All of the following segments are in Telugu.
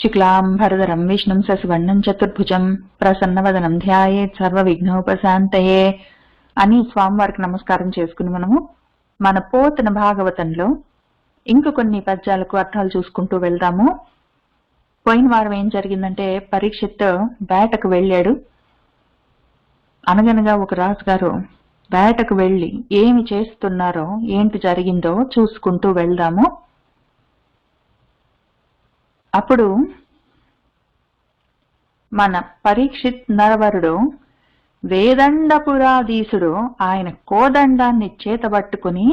శుక్లాంబరధరం విష్ణుం శశివర్ణం చతుర్భుజం ప్రసన్నవదనం ధ్యాయేత్ సర్వవిఘ్నోపశాంతయే అని స్వామివారికి నమస్కారం చేసుకుని మన పోతన భాగవతంలో ఇంక కొన్ని పద్యాలకు అర్థాలు చూసుకుంటూ వెళ్దాము. పోయిన వారం ఏం జరిగిందంటే, పరీక్షిత్ వేటకు వెళ్ళాడు. అనగనగా ఒక రాజుగారు వేటకు వెళ్ళి ఏమి చేస్తున్నారో ఏంటి జరిగిందో చూసుకుంటూ వెళ్దాము. అప్పుడు మన పరీక్షిత్ నరవరుడు వేదండపురాధీశుడు ఆయన కోదండాన్ని చేతబట్టుకుని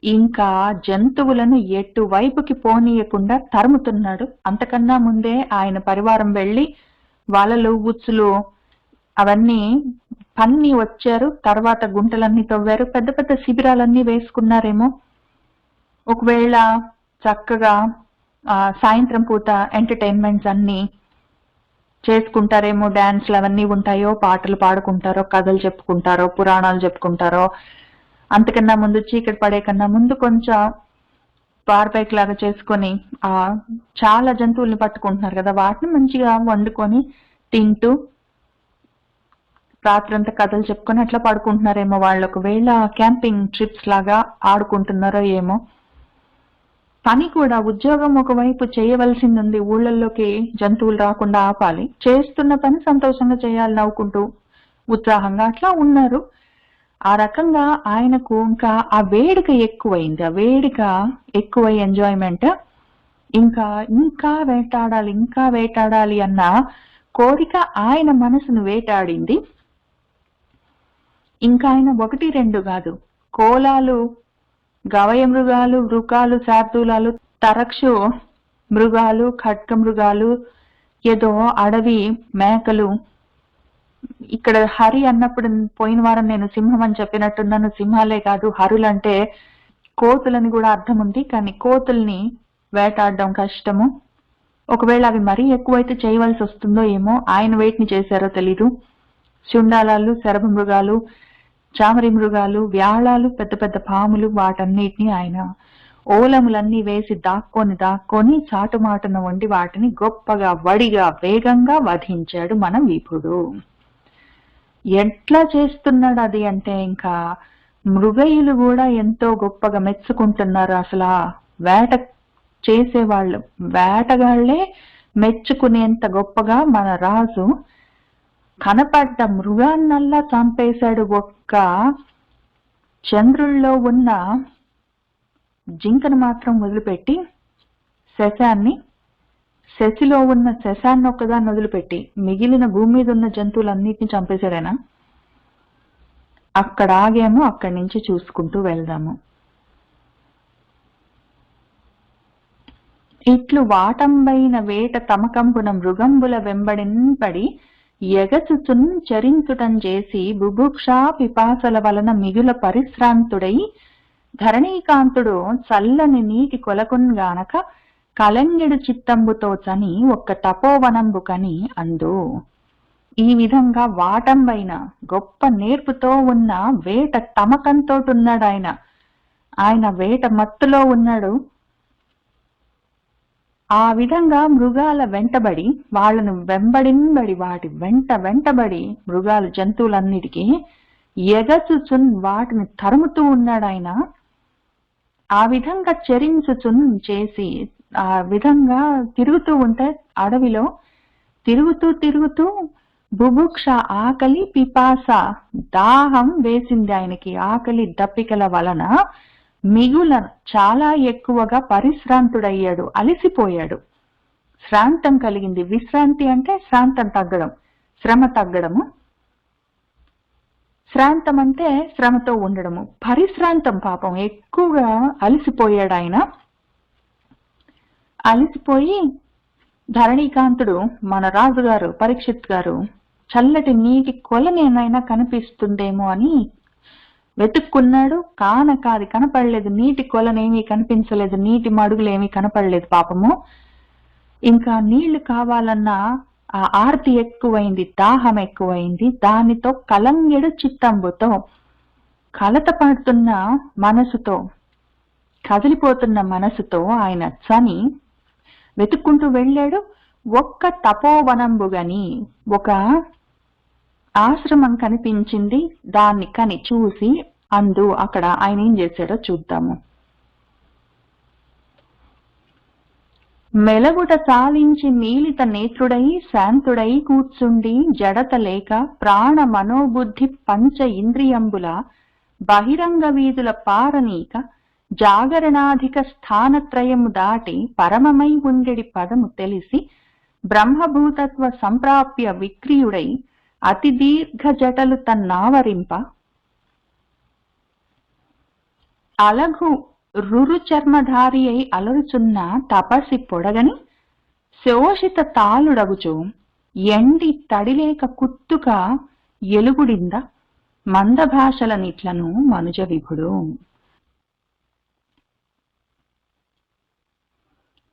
ఇంకా జంతువులను ఎటువైపుకి పోనీయకుండా తరుముతున్నాడు. అంతకన్నా ముందే ఆయన పరివారం వెళ్ళి వలలు ఉచ్చులు అవన్నీ పన్ని వచ్చారు. తర్వాత గుంటలన్నీ తవ్వారు, పెద్ద పెద్ద శిబిరాలన్నీ వేసుకున్నారేమో. ఒకవేళ చక్కగా సాయంత్రం పూట ఎంటర్టైన్మెంట్స్ అన్ని చేసుకుంటారేమో, డాన్స్లు అవన్నీ ఉంటాయో, పాటలు పాడుకుంటారో, కథలు చెప్పుకుంటారో, పురాణాలు చెప్పుకుంటారో. అంతకన్నా ముందు చీకటి పడే కన్నా ముందు కొంచెం పార్బైక్ లాగా చేసుకొని చాలా జంతువుల్ని పట్టుకుంటున్నారు కదా, వాటిని మంచిగా వండుకొని తింటూ రాత్రంతా కథలు చెప్పుకొని అట్లా పడుకుంటున్నారేమో. వాళ్ళు ఒకవేళ క్యాంపింగ్ ట్రిప్స్ లాగా ఆడుకుంటున్నారో ఏమో. పని కూడా, ఉద్యోగం ఒకవైపు చేయవలసింది ఉంది, ఊళ్ళల్లోకి జంతువులు రాకుండా ఆపాలి. చేస్తున్న పని సంతోషంగా చేయాలి, నవ్వుకుంటూ ఉత్సాహంగా అట్లా ఉన్నారు. ఆ రకంగా ఆయనకు ఇంకా ఆ వేడిక ఎక్కువైంది. ఆ వేడిక ఎక్కువై ఎంజాయ్మెంట్, ఇంకా ఇంకా వేటాడాలి, ఇంకా వేటాడాలి అన్న కోరిక ఆయన మనసును వేటాడింది. ఇంకా ఆయన 1-2 కాదు, కోలాలు, గవయ మృగాలు, వృకాలు, శార్దూలాలు, తరక్షు మృగాలు, ఖడ్గ మృగాలు, ఏదో అడవి మేకలు. ఇక్కడ హరి అన్నప్పుడు పోయిన వారం నేను సింహం అని చెప్పినట్టున్నాను. సింహాలే కాదు, హరులంటే కోతులని కూడా అర్థం ఉంది. కానీ కోతుల్ని వేటాడడం కష్టము. ఒకవేళ అవి మరీ ఎక్కువైతే చేయవలసి వస్తుందో ఏమో. ఆయన వేటిని చేశారో తెలీదు. శుండాలాలు, శరభ మృగాలు, చామరి మృగాలు, వ్యాళాలు, పెద్ద పెద్ద పాములు, వాటన్నిటిని ఆయన ఓలములన్నీ వేసి దాక్కొని చాటుమాటున వండి వాటిని గొప్పగా వడిగా వేగంగా వధించాడు మన విభుడు. ఎట్లా చేస్తున్నాడు అది అంటే, ఇంకా మృగయులు కూడా ఎంతో గొప్పగా మెచ్చుకుంటున్నారు. అసలు వేట చేసేవాళ్ళు, వేటగాళ్లే మెచ్చుకునేంత గొప్పగా మన రాజు కనపడ్డ మృగాన్నల్లా చంపేశాడు. ఒక్క చంద్రుల్లో ఉన్న జింకను మాత్రం వదిలిపెట్టి, శశిలో ఉన్న శశాన్ని ఒక్కదాన్ని వదిలిపెట్టి మిగిలిన భూమి మీద ఉన్న జంతువులన్నిటిని చంపేశాడైనా. అక్కడ ఆగేమో, అక్కడి నుంచి చూసుకుంటూ వెళ్దాము. ఇట్లు వాటంబైన వేట తమకంపున మృగంబుల వెంబడింపడి ఎగచుచున్ చరించుటం చేసి బుభుక్షా పిపాసల వలన మిగుల పరిశ్రాంతుడై ధరణీకాంతుడు చల్లని నీటి కొలకున్గానక కలంగిడు చిత్తంబుతో చని ఒక్క తపోవనంబు కని అందు. ఈ విధంగా వాటంబైన గొప్ప నేర్పుతో ఉన్న వేట తమకంతోటున్నాడు ఆయన. ఆయన వేట మత్తులో ఉన్నాడు. ఆ విధంగా మృగాల వెంటబడి, వాళ్ళను వెంబడింబడి, వాటి వెంటబడి మృగాలు జంతువులన్నిటికీ ఎగచుచున్ వాటిని తరుముతూ ఉన్నాడు ఆయన. ఆ విధంగా చరించుచున్ చేసి, ఆ విధంగా తిరుగుతూ ఉంటే అడవిలో తిరుగుతూ బుభుక్ష ఆకలి, పిపాస దాహం వేసింది ఆయనకి. ఆకలి దప్పికల వలన మిగుల చాలా ఎక్కువగా పరిశ్రాంతుడయ్యాడు, అలిసిపోయాడు, శ్రాంతం కలిగింది. విశ్రాంతి అంటే శ్రాంతం తగ్గడం, శ్రమ తగ్గడము. శ్రాంతం అంటే శ్రమతో ఉండడము. పరిశ్రాంతం, పాపం ఎక్కువగా అలిసిపోయాడు ఆయన. అలిసిపోయి ధరణీకాంతుడు మన రాజుగారు పరీక్షిత్ గారు చల్లటి నీటి కొలనేనైనా కనిపిస్తుందేమో అని వెతుక్కున్నాడు. కాది కనపడలేదు. నీటి కొలనేమీ కనిపించలేదు, నీటి మడుగులేమీ కనపడలేదు పాపము. ఇంకా నీళ్లు కావాలన్నా ఆ ఆర్తి ఎక్కువైంది, దాహం ఎక్కువైంది. దానితో కలంగెడు చిత్తంబుతో, కలత పడుతున్న మనసుతో, కదిలిపోతున్న మనసుతో ఆయన చని వెతుక్కుంటూ వెళ్ళాడు. ఒక్క తపోవనంబుగని ఒక ఆశ్రమం కనిపించింది. దాన్ని చూసి అక్కడ ఆయన ఏం చేశాడో చూద్దాము. మెలగుట చాలించి మీలిత నేత్రుడై శాంతుడై కూర్చుండి జడత లేక ప్రాణ మనోబుద్ధి పంచ ఇంద్రియంబుల బహిరంగ వీధుల పారనీక జాగరణాధిక స్థానత్రయము దాటి పరమమై ఉండెడి పదము తెలిసి బ్రహ్మభూతత్వ సంప్రాప్య విక్రియుడై అతి దీర్ఘ జటలు తన్నావరింప అలఘు రురు చర్మధారి అయి అలరుచున్న తపసి పొడగని శోషిత తాళుడగుచు ఎండి తడిలేక కుత్తుక ఎలుగుడింద మందభాషలనిట్లను మనుజ విభుడు.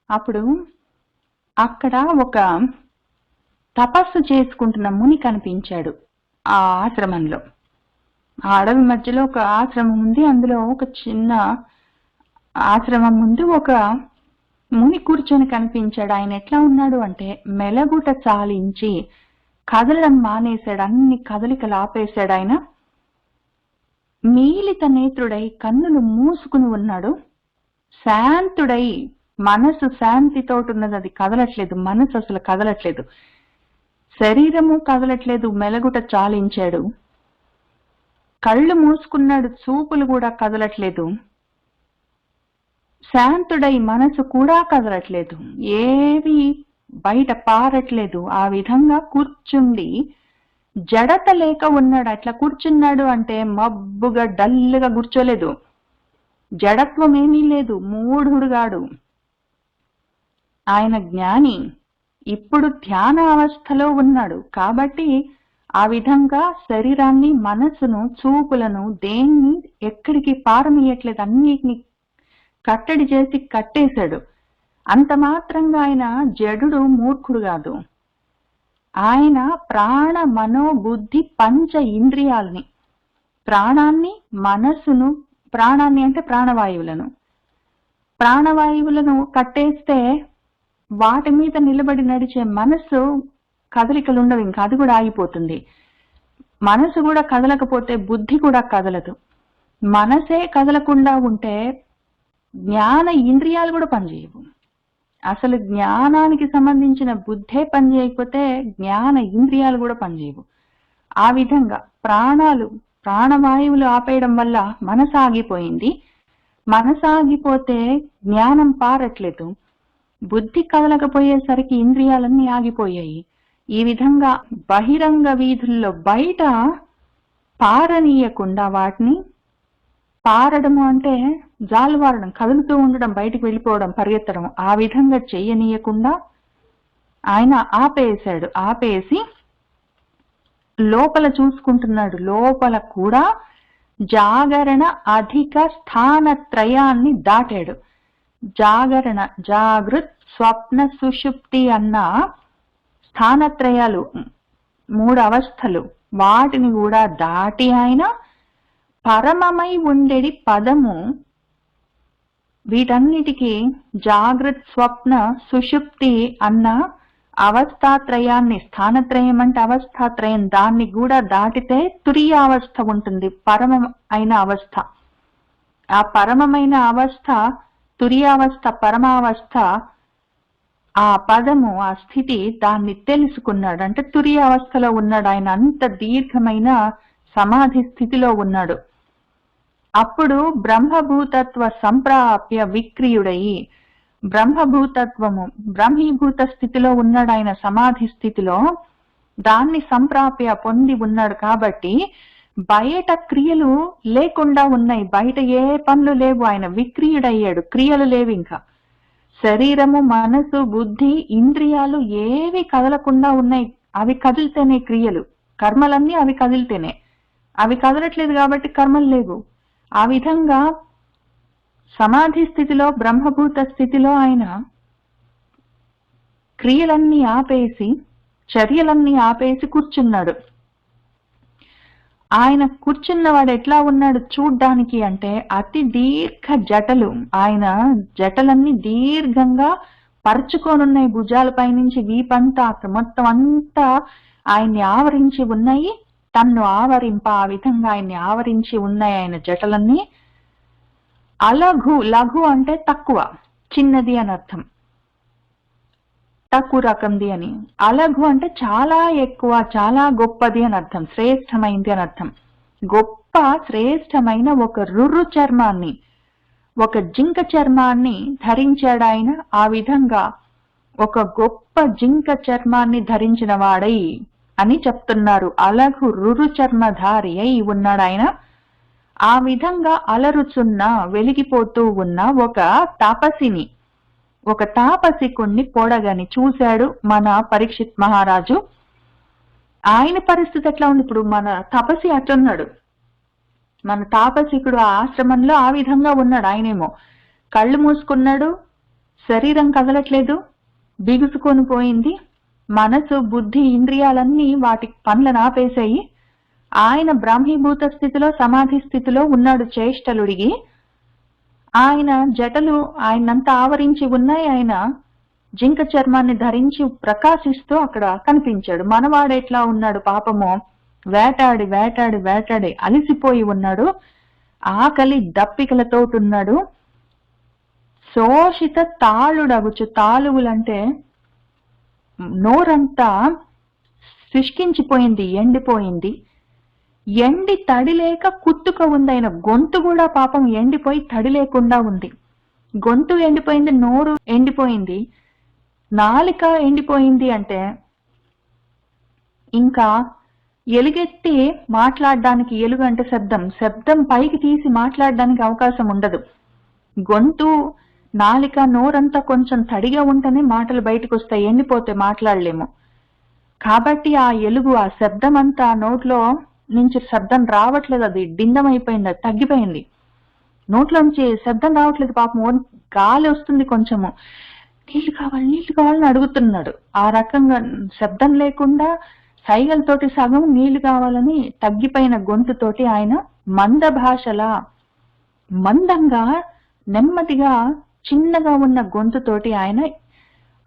అప్పుడు అక్కడ ఒక తపస్సు చేసుకుంటున్న ముని కనిపించాడు. ఆ ఆశ్రమంలో, ఆ అడవి మధ్యలో ఒక ఆశ్రమం ఉంది. అందులో ఒక చిన్న ఆశ్రమం ముందు ఒక ముని కూర్చొని కనిపించాడు. ఆయన ఎట్లా ఉన్నాడు అంటే మెలగుట చాలించి కదలడం మానేశాడు. అన్ని కదలికలు ఆపేశాడు. ఆయన మీలిత నేత్రుడై కన్నులు మూసుకుని ఉన్నాడు. శాంతుడై, మనసు శాంతితోటున్నది, అది కదలట్లేదు. మనసు అసలు కదలట్లేదు, శరీరము కదలట్లేదు. మెలగుట చాలించాడు, కళ్ళు మూసుకున్నాడు, చూపులు కూడా కదలట్లేదు. శాంతుడై మనసు కూడా కదలట్లేదు, ఏవి బయట పారట్లేదు. ఆ విధంగా కూర్చుండి జడత లేక ఉన్నాడు. అట్లా కూర్చున్నాడు అంటే మబ్బుగా డల్లుగా కూర్చోలేదు, జడత్వం ఏమీ లేదు, మూఢుడుగాడు. ఆయన జ్ఞాని, ఇప్పుడు ధ్యాన అవస్థలో ఉన్నాడు కాబట్టి ఆ విధంగా శరీరాన్ని, మనసును, చూపులను దేన్ని ఎక్కడికి పారనీయట్లేదు, అన్నిటిని కట్టడి చేసి కట్టేశాడు. అంత మాత్రంగా ఆయన జడుడు, మూర్ఖుడు కాదు. ఆయన ప్రాణ మనో బుద్ధి పంచ ఇంద్రియాలని, ప్రాణాన్ని, మనసును, ప్రాణాన్ని అంటే ప్రాణవాయువులను కట్టేస్తే వాటి మీద నిలబడి నడిచే మనసు కదలికలు ఉండవు, ఇంకా అది కూడా ఆగిపోతుంది. మనసు కూడా కదలకపోతే బుద్ధి కూడా కదలదు. మనసే కదలకుండా ఉంటే జ్ఞాన ఇంద్రియాలు కూడా పనిచేయవు. అసలు జ్ఞానానికి సంబంధించిన బుద్ధే పనిచేయకపోతే జ్ఞాన ఇంద్రియాలు కూడా పనిచేయవు. ఆ విధంగా ప్రాణవాయువులు ఆపేయడం వల్ల మనసు ఆగిపోయింది. మనసు ఆగిపోతే జ్ఞానం పారట్లేదు, బుద్ధి కదలకపోయేసరికి ఇంద్రియాలన్నీ ఆగిపోయాయి. ఈ విధంగా బహిరంగ వీధుల్లో బయట పారనీయకుండా, వాటిని పారడము అంటే జాలువారడం, కదులుతూ ఉండడం, బయటికి వెళ్ళిపోవడం, పరిగెత్తడం, ఆ విధంగా చెయ్యనీయకుండా ఆయన ఆపేశాడు. ఆపేసి లోపల చూసుకుంటున్నాడు. లోపల కూడా జాగరణ అధిక స్థానత్రయాన్ని దాటాడు. జాగరణ, జాగృత్, స్వప్న, సుషుప్తి అన్న స్థానత్రయాలు, 3 అవస్థలు, వాటిని కూడా దాటి ఆయన పరమమై ఉండేది పదము. వీటన్నిటికీ జాగృత్, స్వప్న, సుషుప్తి అన్న అవస్థాత్రయాన్ని, స్థానత్రయం అంటే అవస్థాత్రయం, దాన్ని కూడా దాటితే తురీయావస్థ ఉంటుంది, పరమ అయిన అవస్థ. ఆ పరమమైన అవస్థ, తురీయావస్థ, పరమావస్థ, ఆ పదము, ఆ స్థితి, దాన్ని తెలుసుకున్నాడు. అంటే తురీయావస్థలో ఉన్నాడు ఆయన. అంత దీర్ఘమైన సమాధి స్థితిలో ఉన్నాడు. అప్పుడు బ్రహ్మభూతత్వ సంప్రాప్య విక్రియుడయి, బ్రహ్మభూతత్వము, బ్రహ్మీభూత స్థితిలో ఉన్నాడు ఆయన, సమాధి స్థితిలో. దాన్ని సంప్రాప్య పొంది ఉన్నాడు కాబట్టి బయట క్రియలు లేకుండా ఉన్నాయి. బయట ఏ పనులు లేవు. ఆయన విక్రియుడయ్యాడు, క్రియలు లేవు. ఇంకా శరీరము, మనసు, బుద్ధి, ఇంద్రియాలు ఏవి కదలకుండా ఉన్నాయి. అవి కదిలితేనే క్రియలు, కర్మలన్నీ అవి కదిలితేనే. అవి కదలట్లేదు కాబట్టి కర్మలు లేవు. ఆ విధంగా సమాధి స్థితిలో, బ్రహ్మభూత స్థితిలో ఆయన క్రియలన్నీ ఆపేసి, చర్యలన్నీ ఆపేసి కూర్చున్నాడు. ఆయన కూర్చున్నవాడు ఎట్లా ఉన్నాడు చూడ్డానికి అంటే అతి దీర్ఘ జటలు, ఆయన జటలన్నీ దీర్ఘంగా పరుచుకోనున్నాయి భుజాలపై నుంచి వీపంతా మొత్తం అంతా ఆయన్ని ఆవరించి ఉన్నాయి. తన్ను ఆవరింప ఆ విధంగా ఆయన్ని ఆవరించి ఉన్నాయి ఆయన జటలన్నీ. అలఘు, లఘు అంటే తక్కువ, చిన్నది అని అర్థం, తక్కువ రకంది అని. అలఘు అంటే చాలా ఎక్కువ, చాలా గొప్పది అని అర్థం, శ్రేష్టమైంది అని అర్థం. గొప్ప శ్రేష్టమైన ఒక రుర్రు చర్మాన్ని, ఒక జింక చర్మాన్ని ధరించాడు ఆయన. ఆ విధంగా ఒక గొప్ప జింక చర్మాన్ని ధరించిన వాడై అని చెప్తున్నారు. అలఘు రురు చర్మధారి అయి ఉన్నాడు ఆయన. ఆ విధంగా అలరుచున్న, వెలిగిపోతూ ఉన్న ఒక తపసిని, ఒక తాపసికుణ్ణి పొడగని చూశాడు మన పరీక్షిత్ మహారాజు. ఆయన పరిస్థితి ఎట్లా ఉంది? ఇప్పుడు మన తపసి అట్టున్నాడు, మన తాపసికుడు ఆశ్రమంలో ఆ విధంగా ఉన్నాడు. ఆయనేమో కళ్ళు మూసుకున్నాడు, శరీరం కదలట్లేదు, బిగుసుకొని పోయింది, మనసు బుద్ధి ఇంద్రియాలన్నీ వాటి పనులను ఆపేశాయి. ఆయన బ్రాహ్మీభూత స్థితిలో, సమాధి స్థితిలో ఉన్నాడు చేష్టలుడిగి. ఆయన జటలు ఆయనంతా ఆవరించి ఉన్నాయి. ఆయన జింక చర్మాన్ని ధరించి ప్రకాశిస్తూ అక్కడ కనిపించాడు. మనవాడు ఎట్లా ఉన్నాడు పాపము, వేటాడి వేటాడి వేటాడి అలిసిపోయి ఉన్నాడు, ఆకలి దప్పికలతో ఉన్నాడు. శోషిత తాళుడగుచు, తాళువులంటే నోరంతా శుష్కించిపోయింది, ఎండిపోయింది, ఎండి తడి లేక కుత్తుక ఉంది. ఆయన గొంతు కూడా పాపం ఎండిపోయి తడి లేకుండా ఉంది. గొంతు ఎండిపోయింది, నోరు ఎండిపోయింది, నాలిక ఎండిపోయింది. అంటే ఇంకా ఎలుగెత్తి మాట్లాడడానికి, ఎలుగు అంటే శబ్దం, శబ్దం పైకి తీసి మాట్లాడడానికి అవకాశం ఉండదు. గొంతు, నాలిక, నోరంతా కొంచెం తడిగా ఉంటేనే మాటలు బయటకు వస్తాయి, ఎండిపోతే మాట్లాడలేము. కాబట్టి ఆ ఎలుగు, ఆ శబ్దం అంతా నోట్లో నుంచి శబ్దం రావట్లేదు, అది డిండం అయిపోయింది, అది తగ్గిపోయింది, నోట్లోంచి శబ్దం రావట్లేదు. పాపం గాలి వస్తుంది కొంచెము, నీళ్లు కావాలి నీళ్లు కావాలని అడుగుతున్నాడు. ఆ రకంగా శబ్దం లేకుండా సైగలతోటి సగం నీళ్లు కావాలని తగ్గిపోయిన గొంతుతోటి ఆయన మంద భాషలా, మందంగా, నెమ్మదిగా, చిన్నగా ఉన్న గొంతుతోటి ఆయన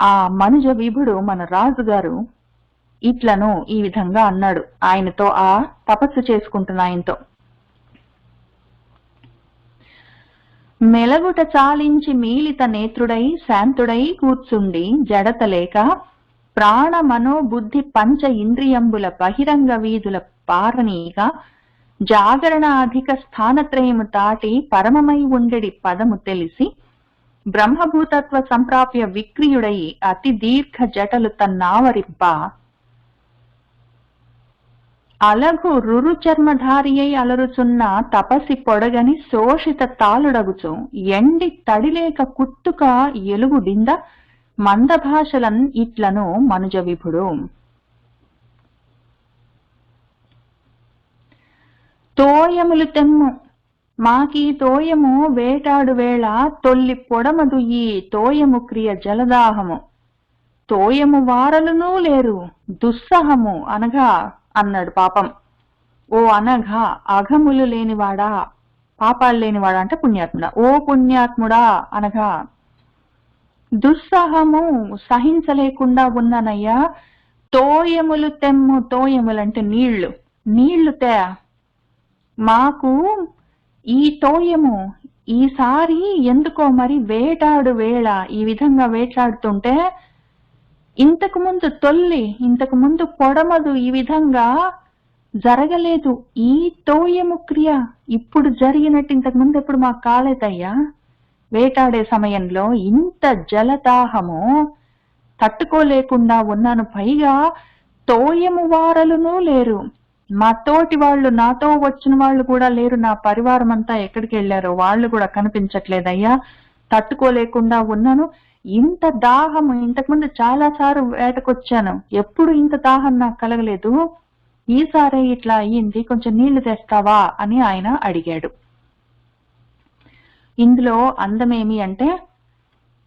ఆ మనుజ విభుడు, మన రాజుగారు ఇట్లను ఈ విధంగా అన్నాడు ఆయనతో, ఆ తపస్సు చేసుకుంటున్న ఆయనతో. మెలగుట చాలించి మీలిత నేత్రుడై శాంతుడై కూర్చుండి జడత లేక, ప్రాణ మనోబుద్ధి పంచ ఇంద్రియంబుల బహిరంగ వీధుల పారనీగా, జాగరణ అధిక స్థానత్రయము తాటి పరమమై ఉండెడి పదము తెలిసి, బ్రహ్మభూతత్వ సంప్రాప్య విక్రియుడై అతి దీర్ఘ జటలు తన్నావరింప, అలగు రురు చర్మధారి అయి అలరుచున్న తపసి పొడగని శోషిత తాళుడగుచు, ఎండి తడిలేక కుత్తుక ఎలుగుడింద మందభాషలన్ ఇట్లను మనుజ విభుడు. తోయములు తెమ్ము, మాకీ తోయము వేటాడు వేళ తొల్లి పొడమదు ఈ తోయము క్రియ జలదాహము, తోయము వారలునూ లేరు దుస్సహము అనగా అన్నాడు. పాపం, ఓ అనఘా, అఘములు లేనివాడా, పాపాలు లేనివాడా అంటే పుణ్యాత్ముడా, ఓ పుణ్యాత్ముడా అనగా దుస్సహము సహించలేకుండా ఉన్నానయ్యా. తోయములు తెమ్ము, తోయములంటే నీళ్లు, నీళ్లు తే, మాకు ఈ తోయము ఈసారి ఎందుకో మరి వేటాడు వేళ ఈ విధంగా వేటాడుతుంటే, ఇంతకు ముందు తొల్లి, ఇంతకు ముందు పొడమదు ఈ విధంగా జరగలేదు. ఈ తోయము క్రియ ఇప్పుడు జరిగినట్టు ఇంతకు ముందు ఎప్పుడు మాకు కాలేదయ్యా. వేటాడే సమయంలో ఇంత జలదాహము తట్టుకోలేకుండా ఉన్నాను. పైగా తోయము వారలునూ లేరు, మా తోటి వాళ్ళు, నాతో వచ్చిన వాళ్ళు కూడా లేరు, నా పరివారం అంతా ఎక్కడికి వెళ్ళారో వాళ్ళు కూడా కనిపించట్లేదయ్యా, తట్టుకోలేకుండా ఉన్నాను. ఇంత దాహము, ఇంతకుముందు చాలా సార్లు వేటకొచ్చాను, ఎప్పుడు ఇంత దాహం నాకు కలగలేదు, ఈసారి ఇట్లా అయ్యింది, కొంచెం నీళ్లు తెస్తావా అని ఆయన అడిగాడు. ఇందులో అందమేమి అంటే,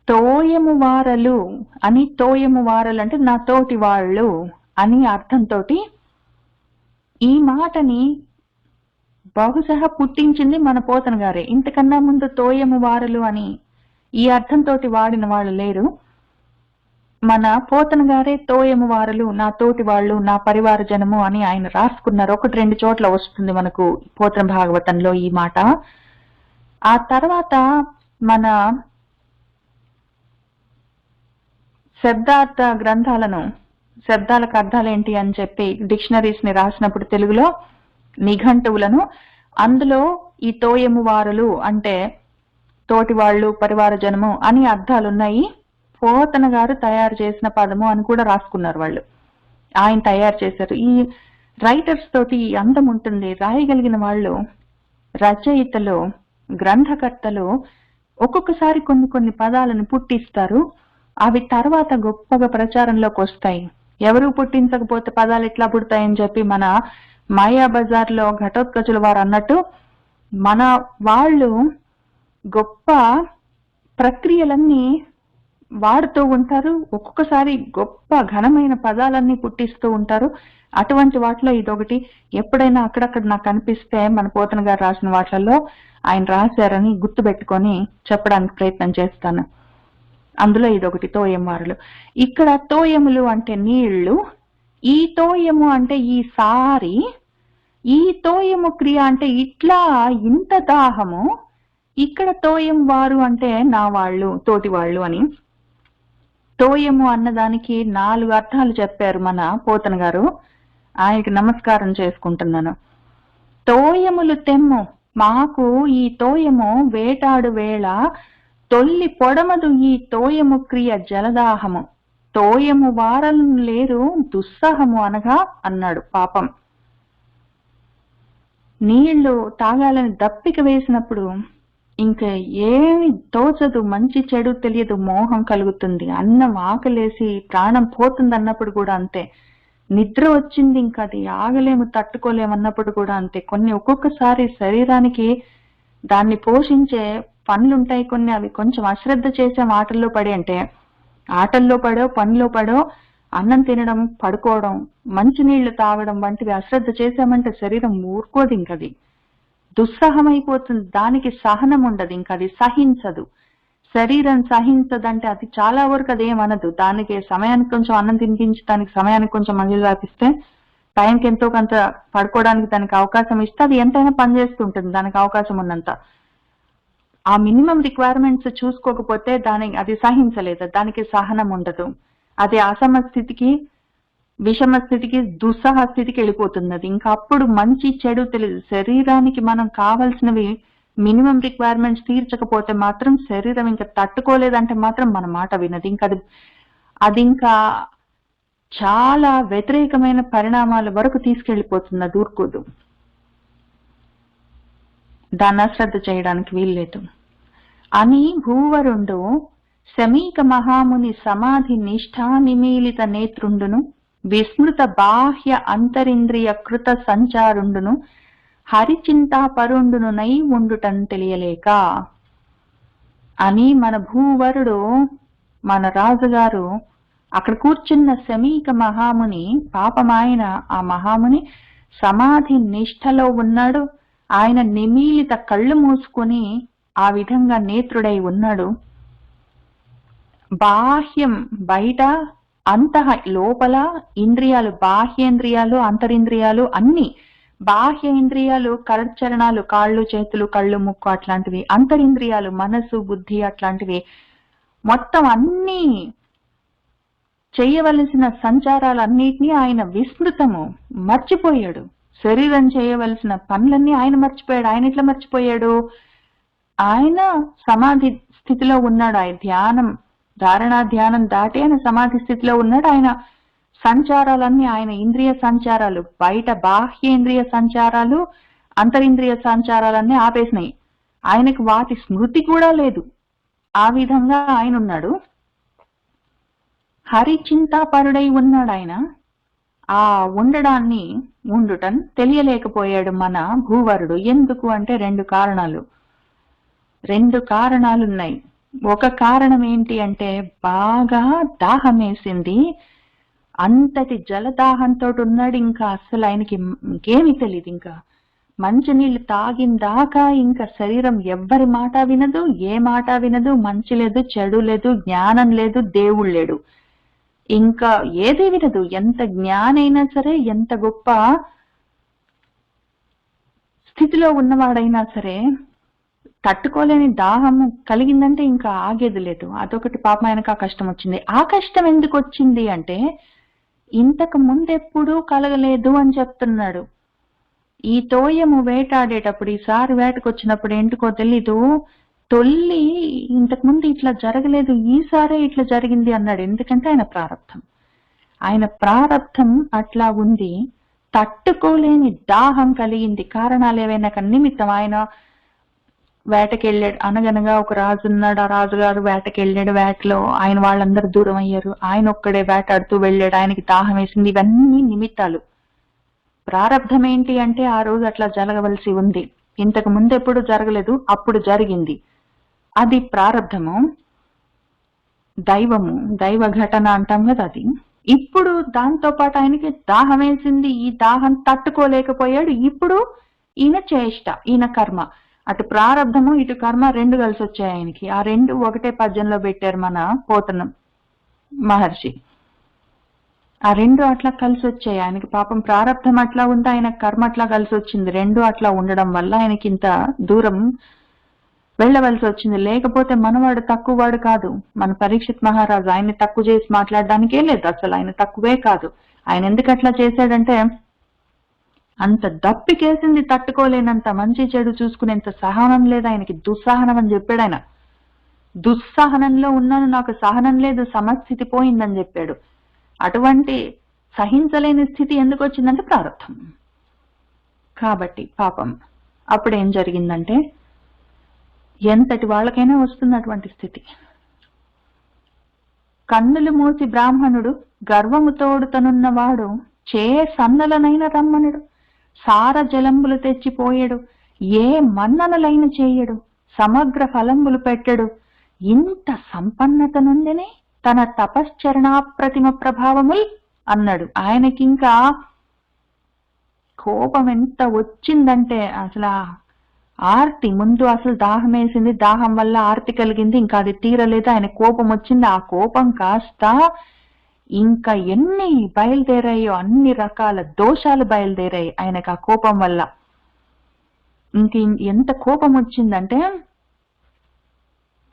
తోయము వారలు అని, తోయము వారలు అంటే నా తోటి వాళ్ళు అని అర్థంతో ఈ మాటని బహుశా పుట్టించింది మన పోతన గారే. ఇంతకన్నా ముందు తోయము వారలు అని ఈ అర్థంతో వాడిన వాళ్ళు లేరు. మన పోతన గారే తోయము వారలు నా తోటి వాళ్ళు నా పరివార జనము అని ఆయన రాసుకున్నారు. 1-2 చోట్ల వస్తుంది మనకు పోతన భాగవతంలో ఈ మాట. ఆ తర్వాత మన శబ్దార్థ గ్రంథాలను, శబ్దాలకు అర్థాలు ఏంటి అని చెప్పి డిక్షనరీస్ ని రాసినప్పుడు తెలుగులో నిఘంటువులను, అందులో ఈ తోయము వారులు అంటే తోటి వాళ్ళు పరివార జనము అని అర్థాలున్నాయి. పోతన గారు తయారు చేసిన పదము అని కూడా రాసుకున్నారు వాళ్ళు. ఆయన తయారు చేశారు. ఈ రైటర్స్ తోటి అందం ఉంటుంది. రాయగలిగిన వాళ్ళు, రచయితలు, గ్రంథకర్తలు ఒక్కొక్కసారి కొన్ని పదాలను పుట్టిస్తారు. అవి తర్వాత గొప్పగా ప్రచారంలోకి వస్తాయి. ఎవరు పుట్టించకపోతే పదాలు ఎట్లా పుడతాయని చెప్పి మన మాయా బజార్ లో ఘటోత్కచుల వారు అన్నట్టు మన వాళ్ళు గొప్ప ప్రక్రియలన్నీ వాడుతూ ఉంటారు. ఒక్కొక్కసారి గొప్ప ఘనమైన పదాలన్నీ పుట్టిస్తూ ఉంటారు. అటువంటి వాటిలో ఇదొకటి. ఎప్పుడైనా అక్కడక్కడ నాకు అనిపిస్తే మన పోతన గారు రాసిన వాటిల్లో ఆయన రాశారని గుర్తు పెట్టుకొని చెప్పడానికి ప్రయత్నం చేస్తాను. అందులో ఇదొకటి, తోయమారులు. ఇక్కడ తోయములు అంటే నీళ్లు, ఈ తోయము అంటే ఈ సారి, ఈ తోయము క్రియ అంటే ఇట్లా ఇంత దాహము. ఇక్కడ తోయం వారు అంటే నా వాళ్ళు, తోటి వాళ్ళు అని. తోయము అన్నదానికి 4 అర్థాలు చెప్పారు మన పోతన గారు. ఆయనకి నమస్కారం చేసుకుంటున్నాను. తోయములు తెమ్ము మాకు ఈ తోయము వేటాడు వేళ, తొల్లి పొడమదు ఈ తోయము క్రియ జలదాహము, తోయము వారలు లేరు దుస్సాహము అనగా అన్నాడు. పాపం నీళ్లు తాగాలని దప్పిక వేసినప్పుడు ఇంకా ఏమి తోచదు, మంచి చెడు తెలియదు, మోహం కలుగుతుంది. అన్నం ఆకలేసి ప్రాణం పోతుంది అన్నప్పుడు కూడా అంతే. నిద్ర వచ్చింది, ఇంకా అది ఆగలేము తట్టుకోలేము అన్నప్పుడు కూడా అంతే. ఒక్కొక్కసారి శరీరానికి దాన్ని పోషించే పనులుంటాయి కొన్ని, అవి కొంచెం అశ్రద్ధ చేసే ఆటల్లో పడి, అంటే ఆటల్లో పడో పనిలో పడో అన్నం తినడం, పడుకోవడం, మంచినీళ్లు తాగడం వంటివి అశ్రద్ధ చేశామంటే శరీరం ఊరుకోదు. ఇంకది దుస్సహమైపోతుంది. దానికి సహనం ఉండదు, ఇంకది సహించదు. శరీరం సహించదంటే అది చాలా వరకు అదేమనదు. దానికి సమయానికి కొంచెం అన్నం తినిపించి దానికి సమయానికి కొంచెం మందులు రాపిస్తే టైంకి ఎంతో కొంత పడుకోవడానికి దానికి అవకాశం ఇస్తే అది ఎంతైనా పనిచేస్తుంటుంది దానికి అవకాశం ఉన్నంత. ఆ మినిమం రిక్వైర్మెంట్స్ చూసుకోకపోతే అది సహించలేదు, దానికి సహనం ఉండదు. అది అసమ స్థితికి, విషమ స్థితికి, దుస్సహ స్థితికి వెళ్ళిపోతుంది. అది ఇంకా అప్పుడు మంచి చెడు తెలియదు. శరీరానికి మనం కావాల్సినవి మినిమం రిక్వైర్మెంట్స్ తీర్చకపోతే మాత్రం శరీరం ఇంకా తట్టుకోలేదంటే మాత్రం మన మాట వినది. అది ఇంకా చాలా వ్యతిరేకమైన పరిణామాల వరకు తీసుకెళ్లిపోతుంది. అది ఊరుకోదు, దాన్ని అశ్రద్ధ చేయడానికి వీల్లేదు అని భూవరుండు శమీక మహాముని సమాధి నిష్ఠా నిమీలిత నేత్రుండును, విస్మృత బాహ్య అంతరింద్రియ కృత సంచారుండును, హరిచింతా పరుండును నై ఉండుటని తెలియలేక అని మన భూవరుడు, మన రాజుగారు అక్కడ కూర్చున్న శమీక మహాముని, పాపమాయన ఆ మహాముని సమాధి నిష్ఠలో ఉన్నాడు. ఆయన నిమీలిత కళ్ళు మూసుకొని ఆ విధంగా నేత్రుడై ఉన్నాడు. బాహ్యం బయట, అంతః లోపల, ఇంద్రియాలు బాహ్యేంద్రియాలు అంతరింద్రియాలు అన్ని. బాహ్య ఇంద్రియాలు కరచరణాలు, కాళ్ళు చేతులు కళ్ళు ముక్కు అట్లాంటివి. అంతరింద్రియాలు మనసు బుద్ధి అట్లాంటివి. మొత్తం అన్ని చేయవలసిన సంచారాలన్నిటినీ ఆయన విస్మృతము, మర్చిపోయాడు. శరీరం చేయవలసిన పనులన్నీ ఆయన మర్చిపోయాడు. ఆయన ఎట్లా మర్చిపోయాడు? ఆయన సమాధి స్థితిలో ఉన్నాడు. ఆయన ధ్యానం, ధారణా ధ్యానం దాటి ఆయన సమాధి స్థితిలో ఉన్నాడు. ఆయన సంచారాలన్నీ, ఆయన ఇంద్రియ సంచారాలు, బయట బాహ్యేంద్రియ సంచారాలు అంతరింద్రియ సంచారాలన్నీ ఆపేసినాయి. ఆయనకు వాటి స్మృతి కూడా లేదు. ఆ విధంగా ఆయన ఉన్నాడు. హరిచింతాపరుడై ఉన్నాడు ఆయన. ఆ ఉండడాన్ని, ఉండుటన్ తెలియలేకపోయాడు మన భూవరుడు. ఎందుకు అంటే 2 కారణాలున్నాయి. ఒక కారణం ఏంటి అంటే బాగా దాహమేసింది. అంతటి జలదాహంతో ఉన్నాడు. ఇంకా అసలు ఆయనకి ఇంకేమీ తెలియదు. ఇంకా మంచినీళ్ళు తాగిందాకా ఇంకా శరీరం ఎవ్వరి మాట వినదు, ఏ మాట వినదు. మంచి లేదు, చెడు లేదు, జ్ఞానం లేదు, దేవుడు లేడు. ఇంకా ఏది వినదు. ఎంత జ్ఞానైనా సరే, ఎంత గొప్ప స్థితిలో ఉన్నవాడైనా సరే, తట్టుకోలేని దాహము కలిగిందంటే ఇంకా ఆగేది లేదు. అదొకటి పాపం ఆయనకు ఆ కష్టం వచ్చింది. ఆ కష్టం ఎందుకు వచ్చింది అంటే, ఇంతకు ముందెప్పుడూ కలగలేదు అని చెప్తున్నాడు. ఈ తోయము వేటాడేటప్పుడు, ఈసారి వేటకొచ్చినప్పుడు ఏంటికో తెలీదు, తొల్లి ఇంతకు ముందు ఇట్లా జరగలేదు, ఈసారే ఇట్లా జరిగింది అన్నాడు. ఎందుకంటే ఆయన ప్రారంధం. ఆయన ప్రారంధం అట్లా ఉంది. తట్టుకోలేని దాహం కలిగింది. కారణాలు ఏవైనా నిమిత్తం ఆయన వేటకెళ్ళాడు. అనగనగా ఒక రాజు ఉన్నాడు. ఆ రాజుగారు వేటకెళ్ళాడు. వేటలో ఆయన వాళ్ళందరూ దూరం అయ్యారు. ఆయన ఒక్కడే వేటాడుతూ వెళ్ళాడు. ఆయనకి దాహం వేసింది. ఇవన్నీ నిమిత్తాలు. ప్రారంధం ఏంటి అంటే ఆ రోజు అట్లా జరగవలసి ఉంది. ఇంతకు ముందు ఎప్పుడు జరగలేదు, అప్పుడు జరిగింది. అది ప్రారంధము. దైవము, దైవ ఘటన అంటాం కదా అది. ఇప్పుడు దాంతో పాటు ఆయనకి దాహం వేసింది. ఈ దాహం తట్టుకోలేకపోయాడు. ఇప్పుడు ఈయన చేష్ట, ఈయన కర్మ. అటు ప్రారంధము, ఇటు కర్మ రెండు కలిసి వచ్చాయి ఆయనకి. ఆ రెండు ఒకటే పద్యంలో పెట్టారు మన పోతన మహర్షి. ఆ రెండు అట్లా కలిసి వచ్చాయి ఆయనకి. పాపం ప్రారంధం అట్లా ఉంది, ఆయన కర్మ అట్లా కలిసి వచ్చింది. రెండు అట్లా ఉండడం వల్ల ఆయనకి ఇంత దూరం వెళ్ళవలసి వచ్చింది. లేకపోతే మనవాడు తక్కువవాడు కాదు. మన పరీక్షిత్ మహారాజు ఆయన్ని తక్కువ చేసి మాట్లాడడానికే లేదు. అసలు ఆయన తక్కువే కాదు. ఆయన ఎందుకు అట్లా చేశాడంటే, అంత దప్పికేసింది, తట్టుకోలేనంత, మంచి చెడు చూసుకునేంత సహనం లేదు ఆయనకి. దుస్సహనం అని చెప్పాడు ఆయన. దుస్సహనంలో ఉన్నాను, నాకు సహనం లేదు, సమస్థితి పోయిందని చెప్పాడు. అటువంటి సహించలేని స్థితి ఎందుకు వచ్చిందంటే ప్రారంధం. కాబట్టి పాపం అప్పుడేం జరిగిందంటే, ఎంతటి వాళ్ళకైనా వస్తుంది అటువంటి స్థితి. కన్నులు మూసి బ్రాహ్మణుడు గర్వము తోడుతనున్నవాడు చే సన్నలనైన రమ్మనుడు, సార జలంబులు తెచ్చిపోయడు, ఏ మన్ననలైన చేయడు, సమగ్ర ఫలంబులు పెట్టడు, ఇంత సంపన్నత నుండినే తన తపశ్చరణాప్రతిమ ప్రభావముల్ అన్నాడు. ఆయనకింకా కోపం ఎంత వచ్చిందంటే, అసలు ఆర్తి, ముందు అసలు దాహం వేసింది, దాహం వల్ల ఆర్తి కలిగింది, ఇంకా అది తీరలేదు, ఆయన కోపం వచ్చింది. ఆ కోపం కాస్త ఇంకా ఎన్ని బయలుదేరాయో, అన్ని రకాల దోషాలు బయలుదేరాయి ఆయనకు ఆ కోపం వల్ల. ఇంక ఎంత కోపం వచ్చిందంటే,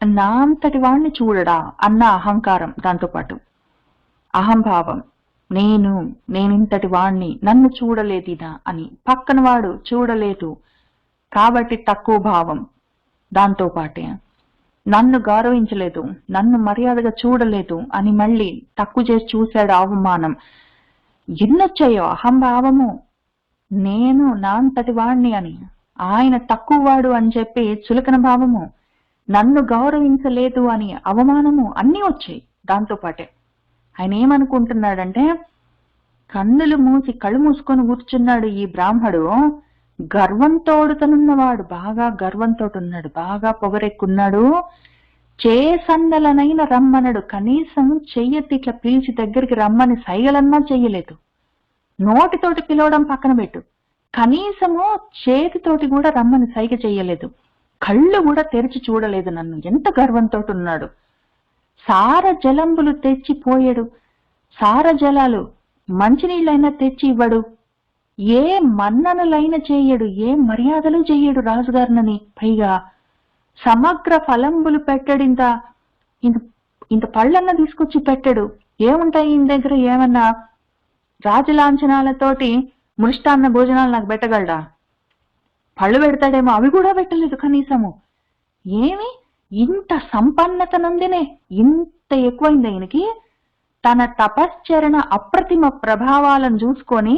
నా అంతటి వాడిని చూడడా అన్న అహంకారం, దాంతోపాటు అహంభావం, నేనింతటి వాణ్ణి, నన్ను చూడలేదినా అని, పక్కన వాడు చూడలేదు కాబట్టి తక్కువ భావం, దాంతో పాటే నన్ను గౌరవించలేదు, నన్ను మర్యాదగా చూడలేదు అని మళ్ళీ తక్కువ చేసి చూశాడు, అవమానం. ఎన్నొచ్చాయో అహంభావము, నేను నా అంతటి వాణ్ణి అని, ఆయన తక్కువ వాడు అని చెప్పి చులకన భావము, నన్ను గౌరవించలేదు అని అవమానము, అన్నీ వచ్చాయి దాంతో పాటే. ఆయన ఏమనుకుంటున్నాడంటే, కన్నులు మూసి కళ్ళు మూసుకొని కూర్చున్నాడు ఈ బ్రాహ్మడు. గర్వంతోడుతనున్నవాడు, బాగా గర్వంతో ఉన్నాడు, బాగా పొగరెక్కున్నాడు. చేసన్నలనైన రమ్మనడు, కనీసం చెయ్యెత్తి ఇట్లా పిలిచి దగ్గరికి రమ్మని సైగలన్నా చెయ్యలేదు. నోటితోటి పిలవడం పక్కన పెట్టు, కనీసము చేతితోటి కూడా రమ్మని సైగ చెయ్యలేదు. కళ్ళు కూడా తెరిచి చూడలేదు నన్ను. ఎంత గర్వంతో ఉన్నాడు. సార జలంబులు తెచ్చిపోయాడు, సార జలాలు మంచినీళ్ళైనా తెచ్చి ఇవ్వడు, ఏ మన్ననలైన చేయడు, ఏ మర్యాదలు చెయ్యడు రాజుగారినని. పైగా సమగ్ర ఫలంబులు పెట్టడు, ఇంత పళ్ళన్న తీసుకొచ్చి పెట్టడు. ఏముంటాయి ఈయన దగ్గర? ఏమన్నా రాజలాంఛనాలతోటి మృష్టాన్న భోజనాలు నాకు పెట్టగలడా? పళ్ళు పెడతాడేమో, అవి కూడా పెట్టలేదు కనీసము. ఏమి ఇంత సంపన్నత నందినే ఇంత ఎక్కువైంది ఆయనకి. తన తపశ్చరణ అప్రతిమ ప్రభావాలను చూసుకొని,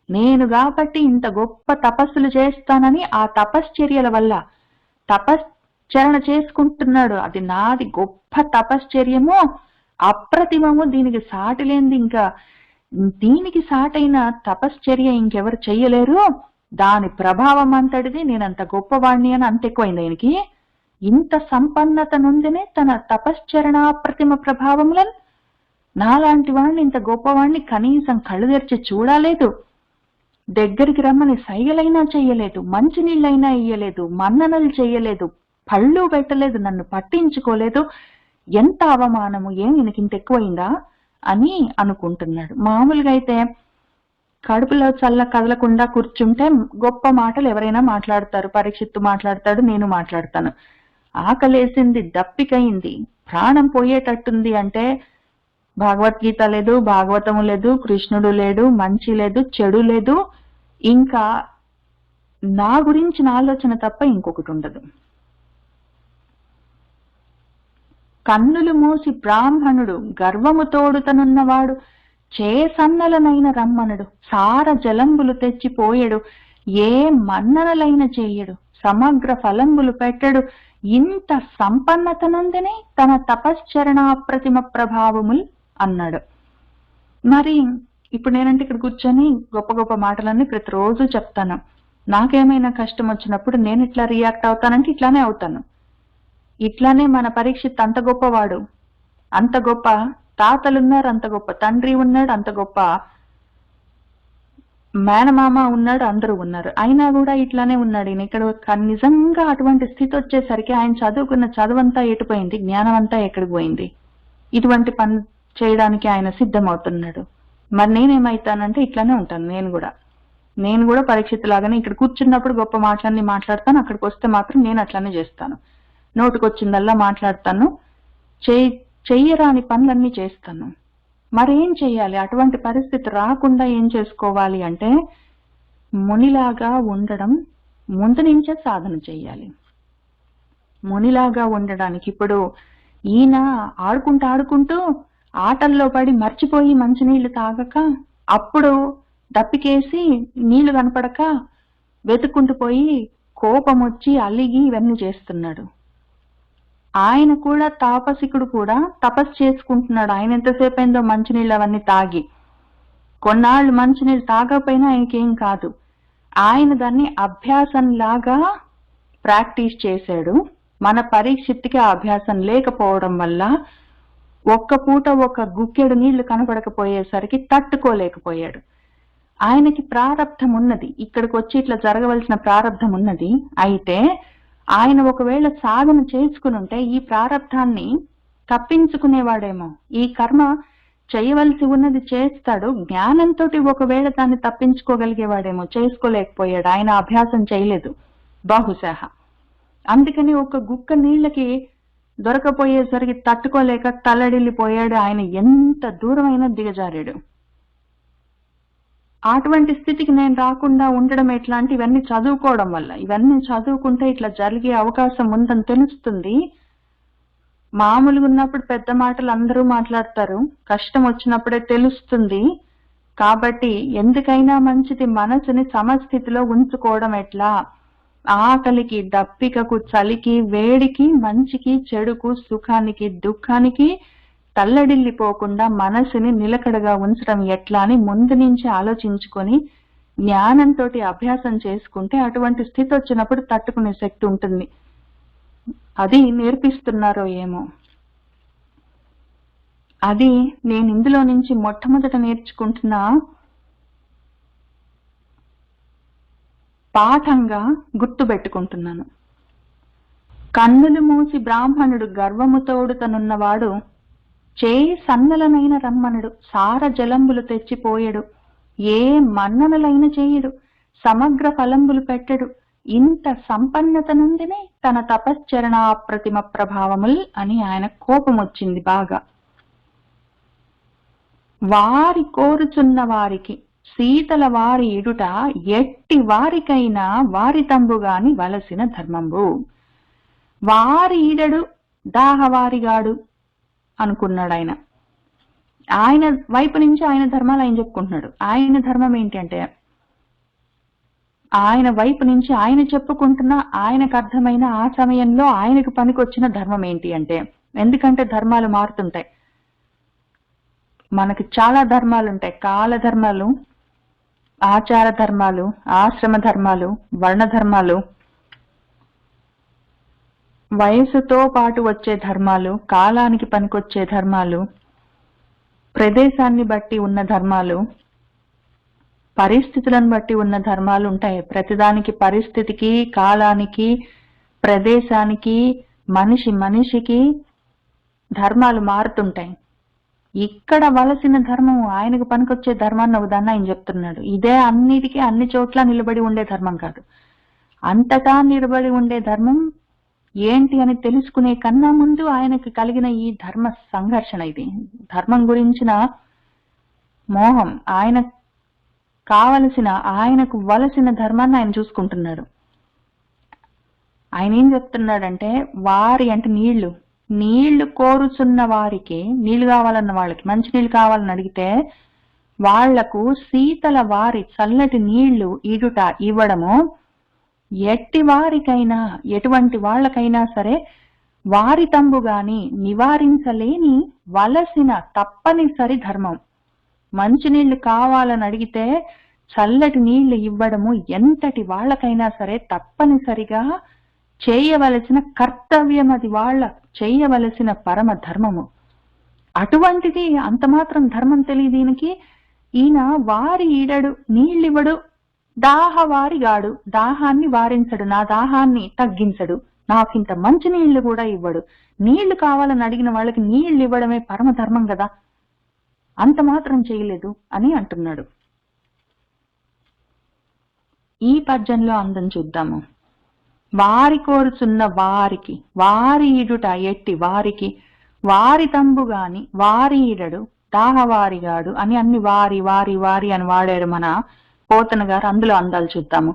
నేను కాబట్టి ఇంత గొప్ప తపస్సులు చేస్తానని ఆ తపశ్చర్యల వల్ల తపశ్చరణ చేసుకుంటున్నాడు. అది నాది గొప్ప తపశ్చర్యము, అప్రతిమము, దీనికి సాటి లేనిది, ఇంకా దీనికి సాటైన తపశ్చర్య ఇంకెవరు చెయ్యలేరు, దాని ప్రభావం అంతటిది, నేనంత గొప్పవాణ్ణి అని అంత ఎక్కువైంది ఆయనకి. ఇంత సంపన్నత నుండినే తన తపశ్చరణాప్రతిమ ప్రభావములను, నాలాంటి వాణ్ణి, ఇంత గొప్పవాణ్ణి కనీసం కళ్ళు తెరిచి చూడలేదు, దగ్గరికి రమ్మని సైగలైనా చెయ్యలేదు, మంచినీళ్ళైనా ఇయ్యలేదు, మన్ననలు చెయ్యలేదు, పళ్ళు పెట్టలేదు, నన్ను పట్టించుకోలేదు. ఎంత అవమానము! ఏం ఈయనకి ఇంత ఎక్కువైందా అని అనుకుంటున్నాడు. మామూలుగా అయితే కడుపులో చల్ల కదలకుండా కూర్చుంటే గొప్ప మాటలు ఎవరైనా మాట్లాడతారు. పరీక్షిత్తు మాట్లాడతాడు, నేను మాట్లాడతాను. ఆకలేసింది, దప్పికయింది, ప్రాణం పోయేటట్టుంది అంటే భగవద్గీత లేదు, భాగవతము లేదు, కృష్ణుడు లేడు, మంచి లేదు, చెడు లేదు, ఇంకా నా గురించిన ఆలోచన తప్ప ఇంకొకటి ఉండదు. కన్నులు మూసి బ్రాహ్మణుడు గర్వము తోడుతనున్నవాడు చేసన్నలనైన రమ్మనుడు సార జలంబులు తెచ్చిపోయెడు ఏ మన్ననలైన చెయ్యడు సమగ్ర ఫలంబులు పెట్టడు ఇంత సంపన్నతనందునే తన తపశ్చరణ అప్రతిమ ప్రభావముల్ అన్నాడు. మరి ఇప్పుడు నేనంటే ఇక్కడ కూర్చొని గొప్ప గొప్ప మాటలన్నీ ప్రతిరోజు చెప్తాను. నాకేమైనా కష్టం వచ్చినప్పుడు నేను ఇట్లా రియాక్ట్ అవుతానంటే ఇట్లానే అవుతాను. ఇట్లానే మన పరీక్షిత్ అంత గొప్పవాడు, అంత గొప్ప తాతలున్నారు, అంత గొప్ప తండ్రి ఉన్నాడు, అంత గొప్ప మేనమామ ఉన్నాడు, అందరూ ఉన్నారు. అయినా కూడా ఇట్లానే ఉన్నాడు. ఈయన ఇక్కడ నిజంగా అటువంటి స్థితి వచ్చేసరికి ఆయన చదువుకున్న చదువంతా ఎటుపోయింది, జ్ఞానం అంతా ఎక్కడికి పోయింది. ఇటువంటి పని చేయడానికి ఆయన సిద్ధమవుతున్నాడు. మరి నేనేమైతానంటే ఇట్లానే ఉంటాను. నేను కూడా పరీక్షిత్ లాగానే ఇక్కడ కూర్చున్నప్పుడు గొప్ప మాటలన్నీ మాట్లాడతాను, అక్కడికి వస్తే మాత్రం నేను అట్లానే చేస్తాను. నోటుకొచ్చిందల్లా మాట్లాడతాను, చెయ్యరాని పనులన్నీ చేస్తాను. మరేం చెయ్యాలి? అటువంటి పరిస్థితి రాకుండా ఏం చేసుకోవాలి అంటే మునిలాగా ఉండడం ముందు నుంచే సాధన చెయ్యాలి. మునిలాగా ఉండడానికి ఇప్పుడు ఈయన ఆడుకుంటూ ఆటల్లో పడి మర్చిపోయి మంచినీళ్లు తాగక, అప్పుడు దప్పికేసి నీళ్లు కనపడక వెతుక్కుంటూ పోయి కోపం వచ్చి అలిగి ఇవన్నీ చేస్తున్నాడు. ఆయన కూడా తాపసికుడు కూడా తపస్సు చేసుకుంటున్నాడు. ఆయన ఎంతసేపు అయిందో మంచినీళ్ళు అవన్నీ తాగి, కొన్నాళ్ళు మంచినీళ్ళు తాగకపోయినా ఆయనకేం కాదు. ఆయన దాన్ని అభ్యాసంలాగా ప్రాక్టీస్ చేశాడు. మన పరీక్షిత్తుకి ఆ అభ్యాసం లేకపోవడం వల్ల ఒక్క పూట ఒక గుక్కెడు నీళ్లు కనపడకపోయేసరికి తట్టుకోలేకపోయాడు. ఆయనకి ప్రారబ్ధం ఉన్నది, ఇక్కడికి వచ్చి ఇట్లా జరగవలసిన ప్రారబ్ధం ఉన్నది. అయితే ఆయన ఒకవేళ సాధన చేసుకుని ఉంటే ఈ ప్రారబ్ధాన్ని తప్పించుకునేవాడేమో. ఈ కర్మ చేయవలసి ఉన్నది చేస్తాడు, జ్ఞానంతో ఒకవేళ దాన్ని తప్పించుకోగలిగేవాడేమో. చేసుకోలేకపోయాడు, ఆయన అభ్యాసం చేయలేదు బహుశా. అందుకని ఒక గుక్క నీళ్ళకి దొరకపోయేసరికి తట్టుకోలేక తల్లడిల్లిపోయాడు. ఆయన ఎంత దూరమైనా దిగజారాడు. అటువంటి స్థితికి నేను రాకుండా ఉండడం ఎట్లా అంటే ఇవన్నీ చదువుకోవడం వల్ల. ఇవన్నీ చదువుకుంటే ఇట్లా జరిగే అవకాశం ఉందని తెలుస్తుంది. మామూలుగా ఉన్నప్పుడు పెద్ద మాటలు అందరూ మాట్లాడతారు, కష్టం వచ్చినప్పుడే తెలుస్తుంది. కాబట్టి ఎందుకైనా మంచిది మనసుని సమస్థితిలో ఉంచుకోవడం ఎట్లా. ఆకలికి, దప్పికకు, చలికి, వేడికి, మంచికి, చెడుకు, సుఖానికి, దుఃఖానికి తల్లడిల్లిపోకుండా మనసుని నిలకడగా ఉంచడం ఎట్లా అని ముందు నుంచి ఆలోచించుకొని జ్ఞానంతో అభ్యాసం చేసుకుంటే అటువంటి స్థితి వచ్చినప్పుడు తట్టుకునే శక్తి ఉంటుంది. అది నేర్పిస్తున్నారో ఏమో. అది నేను ఇందులో నుంచి మొట్టమొదట నేర్చుకుంటున్న పాఠంగా గుర్తుపెట్టుకుంటున్నాను. కన్నులు మూసి బ్రాహ్మణుడు గర్వముతోడు తనున్నవాడు సన్నలనైన రమ్మనుడు సార జలంబులు తెచ్చిపోయెడు ఏ మన్ననలైన చేయడు సమగ్ర ఫలంబులు పెట్టడు ఇంత సంపన్నత నుండినే తన తపశ్చరణ అప్రతిమ ప్రభావముల్ అని ఆయన కోపం వచ్చింది బాగా. వారి కోరుచున్న వారికి శీతల వారి ఇడుట ఎట్టి వారికైనా వారి తంబుగాని వలసిన ధర్మంబు. వారి ఈడడు దాహవారిగాడు అనుకున్నాడు ఆయన. ఆయన వైపు నుంచి ఆయన ధర్మాలు ఆయన చెప్పుకుంటున్నాడు. ఆయన ధర్మం ఏంటి అంటే ఆయన వైపు నుంచి ఆయన చెప్పుకుంటున్న, ఆయనకు అర్థమైన ఆ సమయంలో ఆయనకు పనికొచ్చిన ధర్మం ఏంటి అంటే, ఎందుకంటే ధర్మాలు మారుతుంటాయి. మనకి చాలా ధర్మాలు ఉంటాయి. కాల ధర్మాలు, ఆచార ధర్మాలు, ఆశ్రమ ధర్మాలు, వర్ణ ధర్మాలు, వయసుతో పాటు వచ్చే ధర్మాలు, కాలానికి పనికొచ్చే ధర్మాలు, ప్రదేశాన్ని బట్టి ఉన్న ధర్మాలు, పరిస్థితులను బట్టి ఉన్న ధర్మాలు ఉంటాయి. ప్రతిదానికి పరిస్థితికి, కాలానికి, ప్రదేశానికి, మనిషికి ధర్మాలు మారుతుంటాయి. ఇక్కడ వలసిన ధర్మము, ఆయనకు పనికొచ్చే ధర్మాన్ని ఒకదాన్ని ఆయన చెప్తున్నాడు. ఇదే అన్నిటికీ అన్ని చోట్ల నిలబడి ఉండే ధర్మం కాదు. అంతటా నిలబడి ఉండే ధర్మం ఏంటి అని తెలుసుకునే కన్నా ముందు ఆయనకు కలిగిన ఈ ధర్మ సంఘర్షణ, ఇది ధర్మం గురించిన మోహం, ఆయన కావలసిన, ఆయనకు వలసిన ధర్మాన్ని ఆయన చూసుకుంటున్నాడు. ఆయన ఏం చెప్తున్నాడంటే, వారి అంటే నీళ్లు కోరుచున్న వారికి, నీళ్లు కావాలన్న వాళ్ళకి, మంచినీళ్ళు కావాలని అడిగితే వాళ్లకు శీతల వారి చల్లటి నీళ్లు ఇవ్వడము ఎట్టి వారికైనా, ఎటువంటి వాళ్ళకైనా సరే వారి తంబు గాని నివారించలేని వలసిన తప్పనిసరి ధర్మం. మంచినీళ్లు కావాలని అడిగితే చల్లటి నీళ్లు ఇవ్వడము ఎంతటి వాళ్ళకైనా సరే తప్పనిసరిగా చేయవలసిన కర్తవ్యం, అది వాళ్ళ చేయవలసిన పరమ ధర్మము. అటువంటిది అంత మాత్రం ధర్మం తెలియదు ఈయనకి. ఈయన వారి ఈడడు, నీళ్ళివ్వడు, దాహవారిగాడు, దాహాన్ని వారించడు, నా దాహాన్ని తగ్గించడు, నాకింత మంచి నీళ్లు కూడా ఇవ్వడు. నీళ్లు కావాలని అడిగిన వాళ్ళకి నీళ్లు ఇవ్వడమే పరమ ధర్మం కదా, అంత మాత్రం చేయలేదు అని అంటున్నాడు. ఈ పద్యంలో అందం చూద్దాము. వారి కోరుచున్న వారికి, వారి ఈడుట ఎట్టి వారికి, వారి తంబు గాని వారి ఈడడు, దాహవారిగాడు అని అన్ని వారి వారి వారి అని వాడారు మన పోతన గారు. అందులో అందాలు చూద్దాము.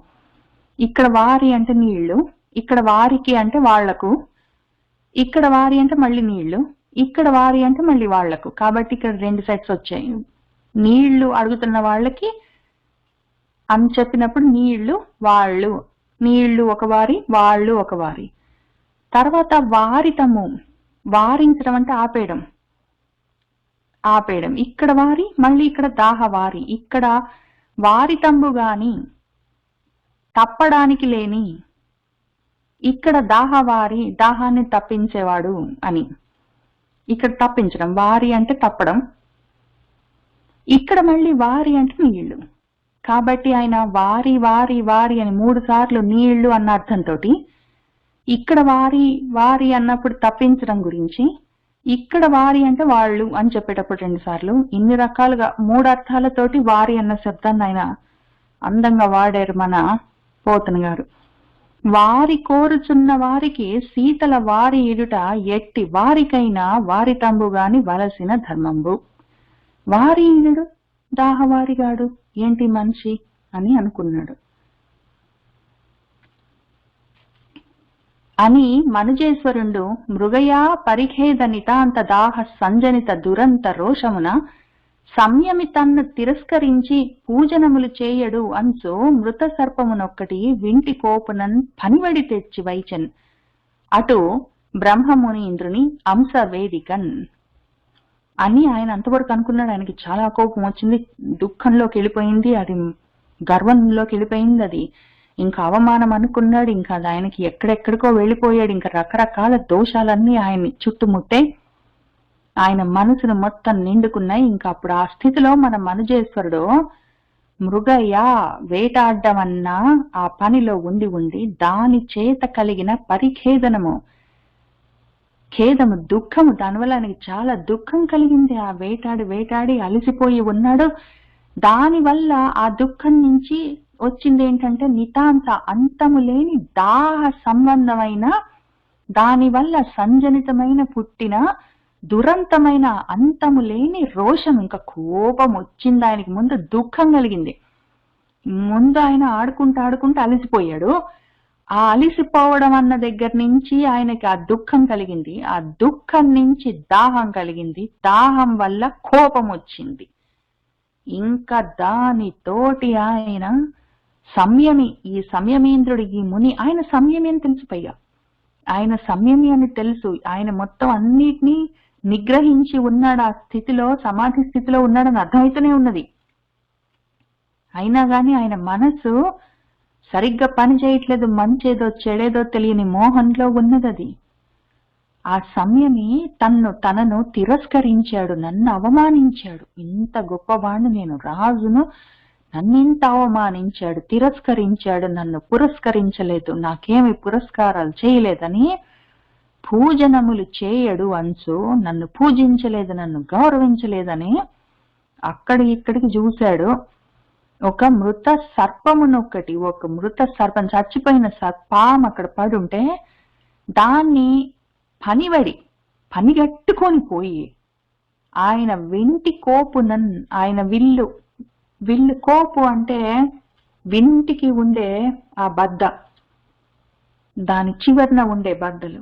ఇక్కడ వారి అంటే నీళ్లు, ఇక్కడ వారికి అంటే వాళ్లకు, ఇక్కడ వారి అంటే మళ్ళీ నీళ్లు, ఇక్కడ వారి అంటే మళ్ళీ వాళ్లకు. కాబట్టి ఇక్కడ 2 సెట్స్ వచ్చాయి. నీళ్లు అడుగుతున్న వాళ్ళకి అని చెప్పినప్పుడు నీళ్లు వాళ్ళు, నీళ్లు ఒక వారి, వాళ్ళు ఒక వారి. తర్వాత వారితము, వారించడం అంటే ఆపేయడం. ఇక్కడ వారి, మళ్ళీ ఇక్కడ దాహవారి. ఇక్కడ వారి తంబు గాని తప్పడానికి లేని, ఇక్కడ దాహవారి దాహాన్ని తప్పించేవాడు అని. ఇక్కడ తప్పించడం, వారి అంటే తప్పడం, ఇక్కడ మళ్ళీ వారి అంటే నీళ్లు. కాబట్టి ఆయన వారి వారి వారి అని 3 సార్లు నీళ్లు అన్న అర్థంతో, ఇక్కడ వారి వారి అన్నప్పుడు తప్పించడం గురించి, ఇక్కడ వారి అంటే వాళ్ళు అని చెప్పేటప్పుడు 2 సార్లు, ఇన్ని రకాలుగా 3 అర్థాలతోటి వారి అన్న శబ్దాన్ని ఆయన అందంగా వాడారు మన పోతన గారు. వారి కోరుచున్న వారికి శీతల వారి ఇడుట ఎట్టి వారికైనా వారి తంబు గాని వలసిన ధర్మంబు. వారి ఈడు, దాహవారిగాడు, ఏంటి మనిషి అని అనుకున్నాడు. అని మనుజేశ్వరుండు మృగయా పరిఖేద నితాంత దాహ సంజనిత దురంత రోషమున సంయమి తన్ను తిరస్కరించి పూజనములు చేయడు అంచు మృత సర్పమునొక్కటి వింటి కోపునన్ పనివడి తెచ్చి వైచన్ అటు బ్రహ్మముని ఇంద్రుని అంశ వేదికన్ అని ఆయన అంతవరకు అనుకున్నాడు. ఆయనకి చాలా కోపం వచ్చింది, దుఃఖంలోకి వెళ్ళిపోయింది, అది గర్వంలోకి వెళ్ళిపోయింది, అది ఇంకా అవమానం అనుకున్నాడు. ఇంకా అది ఆయనకి ఎక్కడెక్కడికో వెళ్ళిపోయాడు. ఇంకా రకరకాల దోషాలన్నీ ఆయన్ని చుట్టుముట్టే ఆయన మనసును మొత్తం నిండుకున్నాయి. ఇంకా అప్పుడు ఆ స్థితిలో మన మనుజేశ్వరుడు మృగయ వేటాడ్డం అన్న ఆ పనిలో ఉండి దాని చేత కలిగిన పరిఖేదనము, ఖేదము, దుఃఖము, దానివల్ల ఆయనకి చాలా దుఃఖం కలిగింది. ఆ వేటాడి అలసిపోయి ఉన్నాడు. దానివల్ల ఆ దుఃఖం నుంచి వచ్చింది ఏంటంటే నితాంత, అంతము లేని దాహ సంబంధమైన, దానివల్ల సంజనితమైన పుట్టిన దురంతమైన అంతము లేని రోషం, ఇంకా కోపం వచ్చింది ఆయనకి. ముందు దుఃఖం కలిగింది. ముందు ఆయన ఆడుకుంటూ అలసిపోయాడు. ఆ అలిసిపోవడం అన్న దగ్గర నుంచి ఆయనకి ఆ దుఃఖం కలిగింది. ఆ దుఃఖం నుంచి దాహం కలిగింది. దాహం వల్ల కోపం వచ్చింది. ఇంకా దానితోటి ఆయన సంయమి, ఈ సంయమేంద్రుడు, ఈ ముని, ఆయన సంయమి అని తెలుసు, పైగా ఆయన సంయమి అని తెలుసు. ఆయన మొత్తం అన్నిటినీ నిగ్రహించి ఉన్నాడు. ఆ స్థితిలో, సమాధి స్థితిలో ఉన్నాడని అర్థమవుతూనే ఉన్నది. అయినా గాని ఆయన మనసు సరిగ్గా పని చేయట్లేదు. మంచేదో చెడేదో తెలియని మోహంలో ఉన్నది అది. ఆ సంయమి తనను తిరస్కరించాడు, నన్ను అవమానించాడు. ఇంత గొప్పవాణ్ణి నేను, రాజును, నన్నింత అవమానించాడు, తిరస్కరించాడు, నన్ను పురస్కరించలేదు, నాకేమి పురస్కారాలు చేయలేదని పూజనములు చేయడు అంచు, నన్ను పూజించలేదు, నన్ను గౌరవించలేదని ఇక్కడికి చూశాడు. ఒక మృత సర్పమునొక్కటి, ఒక మృత సర్పం, చచ్చిపోయిన సర్పం అక్కడ పడుంటే దాన్ని పనిగట్టుకొని పోయి ఆయన వింటి కోపునన్, ఆయన విల్లు కోపు అంటే వింటికి ఉండే ఆ బద్ద, దాని చివరన ఉండే బద్దలు,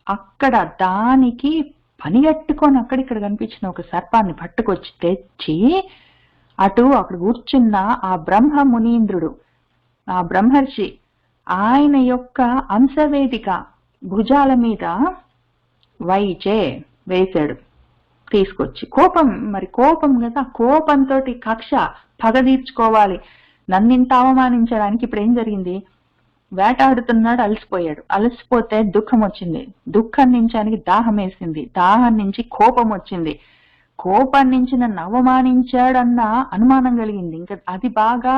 అక్కడ దానికి పనిగట్టుకొని అక్కడిక్కడ కనిపించిన ఒక సర్పాన్ని పట్టుకొచ్చి తెచ్చి అక్కడ కూర్చున్న ఆ బ్రహ్మ మునీంద్రుడు, ఆ బ్రహ్మర్షి, ఆయన యొక్క అంశవేదిక భుజాల మీద వేశాడు తీసుకొచ్చి. కోపం కదా, కోపంతో కక్ష, పగ తీర్చుకోవాలి, నన్నింత అవమానించడానికి. ఇప్పుడు ఏం జరిగింది? వేటాడుతున్నాడు, అలసిపోతే దుఃఖం వచ్చింది, దుఃఖం నుంచి ఆయనకి దాహం వేసింది, దాహం నుంచి కోపం వచ్చింది, కోపం నుంచి నన్ను అవమానించాడన్న అనుమానం కలిగింది, ఇంకా అది బాగా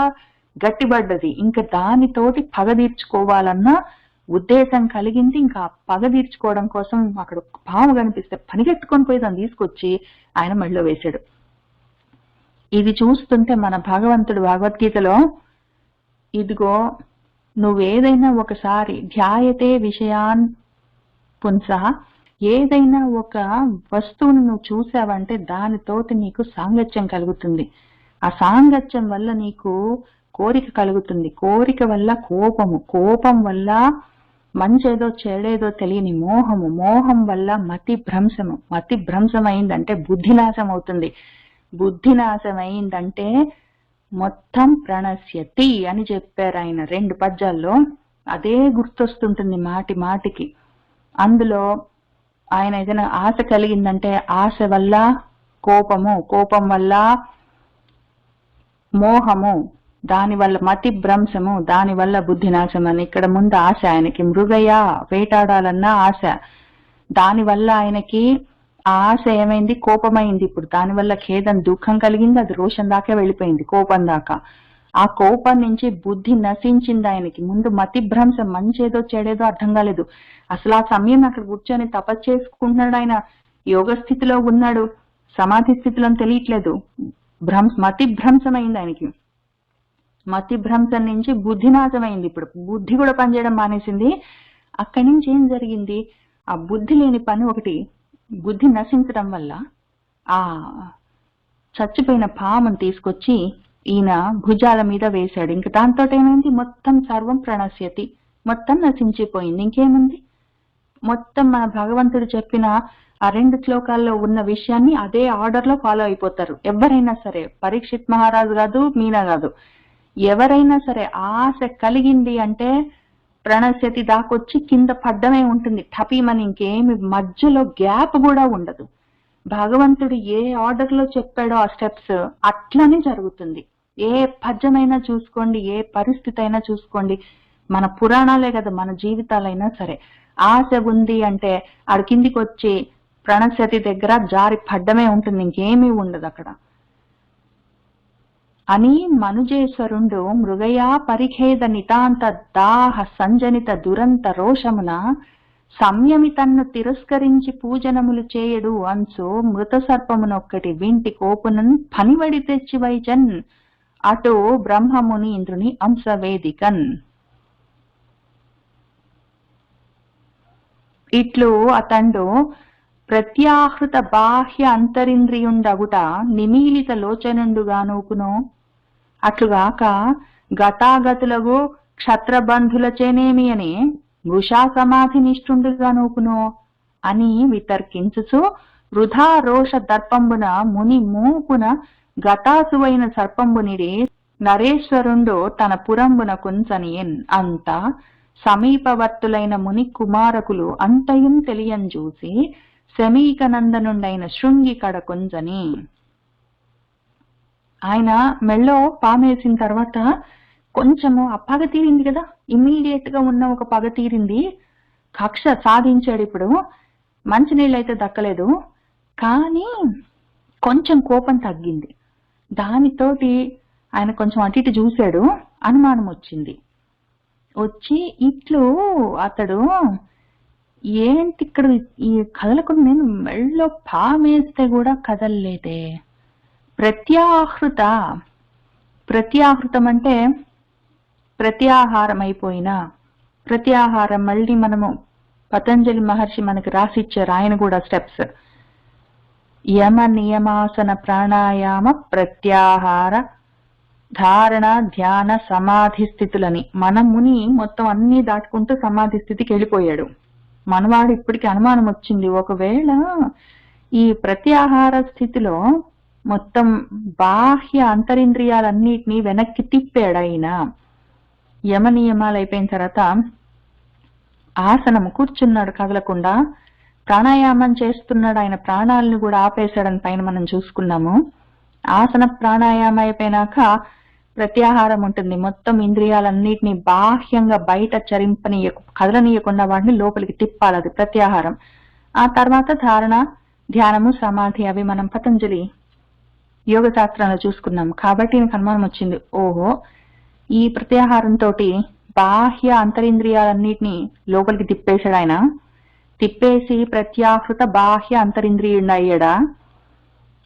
గట్టిపడ్డది, ఇంకా దానితోటి పగ తీర్చుకోవాలన్న ఉద్దేశం కలిగింది. ఇంకా పగ తీర్చుకోవడం కోసం అక్కడ పాము కనిపిస్తే పనిగట్టుకొని పోయి దాన్ని తీసుకొచ్చి ఆయన మెడలో వేశాడు. ఇది చూస్తుంటే మన భగవంతుడు భగవద్గీతలో, ఇదిగో నువ్వేదైనా ఒకసారి ధ్యాయతే విషయాన్ పుంసః, ఏదైనా ఒక వస్తువును నువ్వు చూసావంటే దానితోటి నీకు సాంగత్యం కలుగుతుంది, ఆ సాంగత్యం వల్ల నీకు కోరిక కలుగుతుంది, కోరిక వల్ల కోపం వల్ల మంచేదో చెడేదో తెలియని మోహం వల్ల మతి భ్రంశం అయిందంటే బుద్ధినాశం అవుతుంది, బుద్ధినాశం అయిందంటే మొత్తం ప్రణశ్యతి అని చెప్పారు ఆయన 2 పద్యాల్లో. అదే గుర్తొస్తుంటుంది మాటికి. అందులో ఆయన ఏదైనా ఆశ కలిగిందంటే ఆశ వల్ల కోపం వల్ల మోహము, దాని వల్ల మతి భ్రంశము, దాని వల్ల బుద్ధినాశం అని. ఇక్కడ ముందు ఆశ, ఆయనకి మృగయ వేటాడాలన్న ఆశ, దాని వల్ల ఆయనకి ఆ ఆశ ఏమైంది? కోపమైంది. ఇప్పుడు దానివల్ల ఖేదం, దుఃఖం కలిగింది, అది రోషం దాకా వెళ్ళిపోయింది, కోపం దాకా. ఆ కోపం నుంచి బుద్ధి నశించింది ఆయనకి. ముందు మతి భ్రంశం, మంచేదో చెడేదో అర్థం కాలేదు. అసలు ఆ సమయం అక్కడ కూర్చొని తపస్సు చేసుకుంటున్నాడు, ఆయన యోగ స్థితిలో ఉన్నాడు, సమాధి స్థితిలో తెలియట్లేదు, మతి భ్రంశం అయింది ఆయనకి. మతి భ్రంశం నుంచి బుద్ధినాశం అయింది, ఇప్పుడు బుద్ధి కూడా పనిచేయడం మానేసింది. అక్కడి నుంచి ఏం జరిగింది? ఆ బుద్ధి లేని పని ఒకటి, బుద్ధి నశించడం వల్ల ఆ చచ్చిపోయిన పామును తీసుకొచ్చి ఈయన భుజాల మీద వేశాడు. ఇంక దాంతో ఏమైంది? మొత్తం సర్వం ప్రణశ్యతి, మొత్తం నశించిపోయింది. ఇంకేముంది? మొత్తం మన భగవంతుడు చెప్పిన ఆ 2 శ్లోకాల్లో ఉన్న విషయాన్ని అదే ఆర్డర్ లో ఫాలో అయిపోతారు ఎవరైనా సరే. పరీక్షిత్ మహారాజు కాదు, మీనా కాదు, ఎవరైనా సరే. ఆశ కలిగింది అంటే ప్రణశ్యతి దాకొచ్చి కింద పడ్డమే ఉంటుంది, టపీమని, ఇంకేమి మధ్యలో గ్యాప్ కూడా ఉండదు. భగవంతుడు ఏ ఆర్డర్ లో చెప్పాడో ఆ స్టెప్స్ అట్లనే జరుగుతుంది. ఏ పద్యమైనా చూసుకోండి, ఏ పరిస్థితి అయినా చూసుకోండి, మన పురాణాలే కదా మన జీవితాలైనా సరే. ఆశ ఉంది అంటే ఆడ కిందికి వచ్చి ప్రణశ్యతి దగ్గర జారి పడ్డమే ఉంటుంది, ఇంకేమీ ఉండదు అక్కడ అని. మనుజేశ్వరుండు మృగయా పరిఖేద నితాంత దాహ సంజనిత దురంత రోషమున సంయమితన్ను తిరస్కరించి పూజనములు చేయడు అంచు, మృత సర్పమునొక్కటి వింటి కోపునన్ పనివడి తెచ్చి వైజన్, అటు బ్రహ్మముని ఇంద్రుని అంశవేదికన్. ఇట్లు అతండు ప్రత్యాహృత బాహ్య అంతరింద్రియుండగుట నిమీలిత లోచనుండుగానూకును, అట్లుగాక గతాగతులకు క్షత్రబంధులచేనేమి అని వృషా సమాధి నిష్ఠుండుగానూకును అని వితర్కించుచు వృధా రోష దర్పంబున ముని మూపున గతాసువైన సర్పంబునిడి నరేశ్వరుండు తన పురంబున కుంచనియన్. అంత సమీపవర్తులైన ముని కుమారకులు అంతయం తెలియంజూసి శమీకనందనుండైన శృంగి కడ కుంజని. ఆయన మెళ్ళో పామేసిన తర్వాత కొంచెము ఆ పగ తీరింది కదా, ఇమ్మీడియట్ గా ఉన్న ఒక పగ తీరింది, కక్ష సాధించాడు. ఇప్పుడు మంచినీళ్ళు అయితే దక్కలేదు, కానీ కొంచెం కోపం తగ్గింది. దానితోటి ఆయన కొంచెం అటు ఇటు చూశాడు, అనుమానం వచ్చి ఇట్లు అతడు ఏంటి ఇక్కడ ఈ కదలకుండా నేను మెళ్ళో పామేస్తే కూడా కదలలేదే. ప్రత్యాహృతం అంటే ప్రత్యాహారం అయిపోయినా, ప్రత్యాహారం మళ్ళీ మనము పతంజలి మహర్షి మనకి రాసిచ్చారు, ఆయన కూడా స్టెప్స్. యమ నియమాసన ప్రాణాయామ ప్రత్యాహార ధారణ ధ్యాన సమాధి స్థితులని. మన ముని మొత్తం అన్ని దాటుకుంటూ సమాధి స్థితికి వెళ్ళిపోయాడు. మనవాడు ఇప్పటికి అనుమానం వచ్చింది, ఒకవేళ ఈ ప్రత్యాహార స్థితిలో మొత్తం బాహ్య అంతరింద్రియాలన్నిటినీ వెనక్కి తిప్పాడు ఆయన. యమ నియమాలు అయిపోయిన తర్వాత ఆసనము కూర్చున్నాడు కదలకుండా, ప్రాణాయామం చేస్తున్నాడు, ఆయన ప్రాణాలను కూడా ఆపేశాడని పైన మనం చూసుకున్నాము. ఆసన ప్రాణాయామం అయిపోయినాక ప్రత్యాహారం ఉంటుంది, మొత్తం ఇంద్రియాలన్నిటినీ బాహ్యంగా బయట కదలనీయకుండా వాటిని లోపలికి తిప్పాలి, అది ప్రత్యాహారం. ఆ తర్వాత ధారణ ధ్యానము సమాధి, అవి మనం పతంజలి యోగ శాస్త్రంలో చూసుకున్నాం. కాబట్టి నాకు అనుమానం వచ్చింది, ఓహో ఈ ప్రత్యాహారంతో బాహ్య అంతరింద్రియాలన్నిటినీ లోపలికి తిప్పేశాడు ఆయన. తిప్పేసి ప్రత్యాహృత బాహ్య అంతరింద్రియుడు అయ్యాడా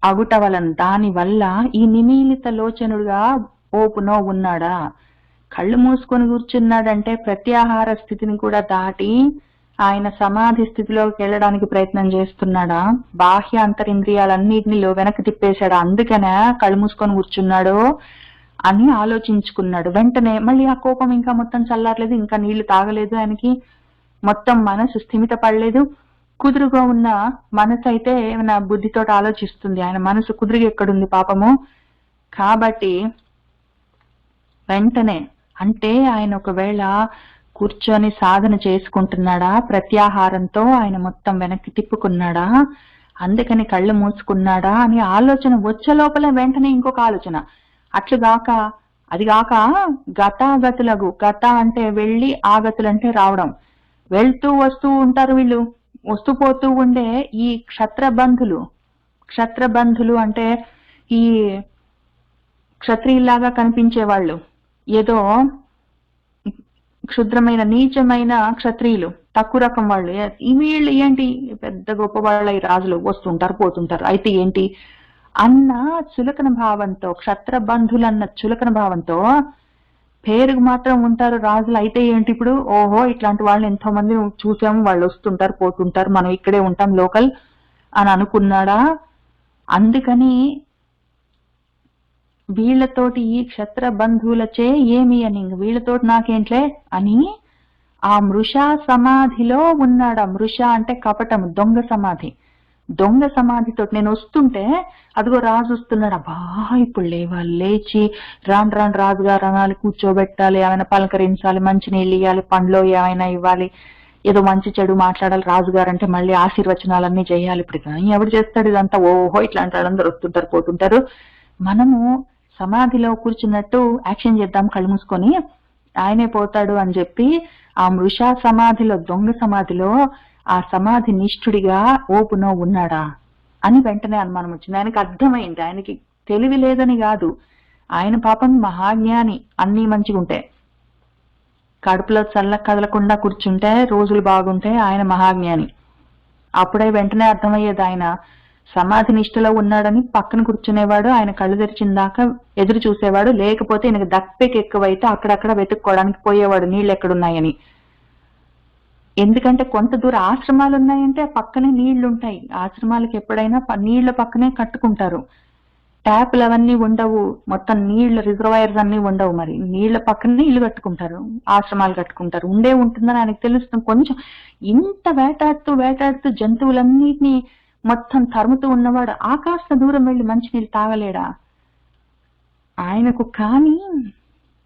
అగుట వలన, దాని వల్ల ఈ నిమీలిత లోచనుడుగా ఓపునో ఉన్నాడా. కళ్ళు మూసుకొని కూర్చున్నాడంటే ప్రత్యాహార స్థితిని కూడా దాటి ఆయన సమాధి స్థితిలోకి వెళ్ళడానికి ప్రయత్నం చేస్తున్నాడా, బాహ్య అంతరింద్రియాలన్నిటిని వెనక్కి తిప్పేశాడా, అందుకనే కళ్ళు మూసుకొని కూర్చున్నాడు అని ఆలోచించుకున్నాడు. వెంటనే మళ్ళీ ఆ కోపం ఇంకా మొత్తం చల్లారలేదు, ఇంకా నీళ్లు తాగలేదు, ఆయనకి మొత్తం మనసు స్థిమిత పడలేదు. కుదురుగా ఉన్న మనసు అయితే ఏమైనా బుద్ధితో ఆలోచిస్తుంది, ఆయన మనసు కుదురుగా ఎక్కడుంది పాపము. కాబట్టి వెంటనే, అంటే ఆయన ఒకవేళ కూర్చొని సాధన చేసుకుంటున్నాడా, ప్రత్యాహారంతో ఆయన మొత్తం వెనక్కి తిప్పుకున్నాడా, అందుకని కళ్ళు మూసుకున్నాడా అని ఆలోచన వచ్చే లోపల వెంటనే ఇంకొక ఆలోచన, అట్లుగాక అదిగాక గతాగతులకు, గత అంటే వెళ్ళి, ఆగతులు అంటే రావడం, వెళ్తూ వస్తూ ఉంటారు వీళ్ళు, వస్తూ పోతూ ఉండే ఈ క్షత్రబంధులు అంటే ఈ క్షత్రియులాగా కనిపించే వాళ్ళు, ఏదో క్షుద్రమైన నీచమైన క్షత్రియులు, తక్కువ రకం వాళ్ళు, వీళ్ళు ఏంటి పెద్ద గొప్ప వాళ్ళ ఈ రాజులు వస్తుంటారు పోతుంటారు, అయితే ఏంటి అన్న చులకన భావంతో, క్షత్రబంధులన్న చులకన భావంతో పేరుకు మాత్రం ఉంటారు రాజులు, అయితే ఏంటి ఇప్పుడు, ఓహో ఇట్లాంటి వాళ్ళని ఎంతో మంది చూసాము, వాళ్ళు వస్తుంటారు పోతుంటారు, మనం ఇక్కడే ఉంటాం లోకల్ అని అనుకున్నాడా. అందుకని వీళ్ళతోటి ఈ క్షత్ర బంధువులచే ఏమి అని, వీళ్ళతోటి నాకేంట్లే అని ఆ మృషా సమాధిలో ఉన్నాడా. మృష అంటే కపటము, దొంగ సమాధి. దొంగ సమాధితో నేను వస్తుంటే అదిగో రాజు వస్తున్నాడు, అబ్బా ఇప్పుడు లేవాలి, లేచి రాను రాను రాజుగారు అనాలి, కూర్చోబెట్టాలి, ఏమైనా పలకరించాలి, మంచి నీళ్ళు ఇవ్వాలి, పండ్లో ఏమైనా ఇవ్వాలి, ఏదో మంచి చెడు మాట్లాడాలి, రాజుగారు అంటే మళ్ళీ ఆశీర్వచనాలన్నీ చేయాలి. ఇప్పుడు ఎవడు చేస్తాడు ఇదంతా, ఓహో ఇట్లాంటి వాళ్ళందరూ వస్తుంటారు పోతుంటారు, మనము సమాధిలో కూర్చున్నట్టు యాక్షన్ చేద్దాం కళ్ళు మూసుకొని, ఆయనే పోతాడు అని చెప్పి ఆ మృషా సమాధిలో, దొంగ సమాధిలో ఆ సమాధి నిష్ఠుడిగా ఓపునో ఉన్నాడా అని వెంటనే అనుమానం వచ్చింది. ఆయనకి అర్థమైంది, ఆయనకి తెలివి లేదని కాదు, ఆయన పాపం మహాజ్ఞాని, అన్నీ మంచిగుంటే, కడుపులో చల్ల కదలకుండా కూర్చుంటే రోజులు బాగుంటే ఆయన మహాజ్ఞాని. అప్పుడే వెంటనే అర్థమయ్యేది ఆయన సమాధి నిష్ఠలో ఉన్నాడని. పక్కన కూర్చునేవాడు, ఆయన కళ్ళు తెరిచిన దాకా ఎదురు చూసేవాడు, లేకపోతే ఈయనకు దప్పిక ఎక్కువైతే అక్కడక్కడ వెతుక్కోవడానికి పోయేవాడు నీళ్ళు ఎక్కడున్నాయని. ఎందుకంటే కొంత దూరం ఆశ్రమాలు ఉన్నాయంటే పక్కనే నీళ్లు ఉంటాయి, ఆశ్రమాలకు ఎప్పుడైనా నీళ్ల పక్కనే కట్టుకుంటారు, ట్యాపులు అవన్నీ ఉండవు, మొత్తం నీళ్ల రిజర్వాయర్స్ అన్ని ఉండవు, మరి నీళ్ల పక్కనే ఇల్లు కట్టుకుంటారు, ఆశ్రమాలు కట్టుకుంటారు, ఉంటుందని ఆయనకు తెలుస్తుంది. కొంచెం ఇంత వేటాడుతూ జంతువులన్నిటినీ మొత్తం తరుముతూ ఉన్నవాడు ఆకాశ దూరం వెళ్ళి మంచినీళ్ళు తాగలేడా ఆయనకు? కానీ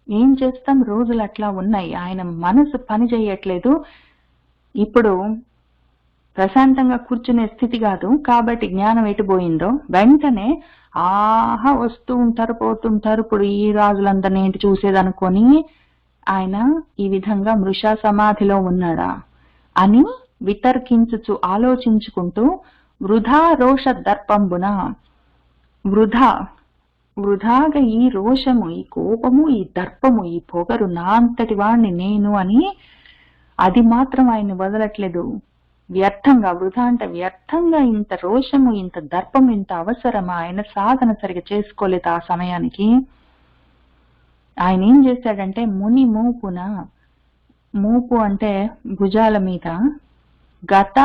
ఏం చేస్తాం, రోజులు అట్లా ఉన్నాయి, ఆయన మనసు పని చేయట్లేదు. ఇప్పుడు ప్రశాంతంగా కూర్చునే స్థితి కాదు, కాబట్టి జ్ఞానం ఎటుపోయిందో వెంటనే ఆహా వస్తూ ఉంటారు పోతుంటారు, ఇప్పుడు ఈ రాజులందరినీ ఏంటి చూసేదనుకొని ఆయన ఈ విధంగా మృషా సమాధిలో ఉన్నాడా అని వితర్కించుచు ఆలోచించుకుంటూ వృధా రోష దర్పంబున, వృధాగా ఈ రోషము, ఈ కోపము, ఈ దర్పము, ఈ పొగరు, నా అంతటి వాణ్ణి నేను అని అది మాత్రం ఆయన్ని వదలట్లేదు. వ్యర్థంగా, వృధా అంటే వ్యర్థంగా ఇంత రోషము, ఇంత దర్పం, ఇంత అవసరమా? ఆయన సాధన సరిగా చేసుకోలేదు ఆ సమయానికి. ఆయన ఏం చేశాడంటే ముని మూపున, మూపు అంటే భుజాల మీద, గత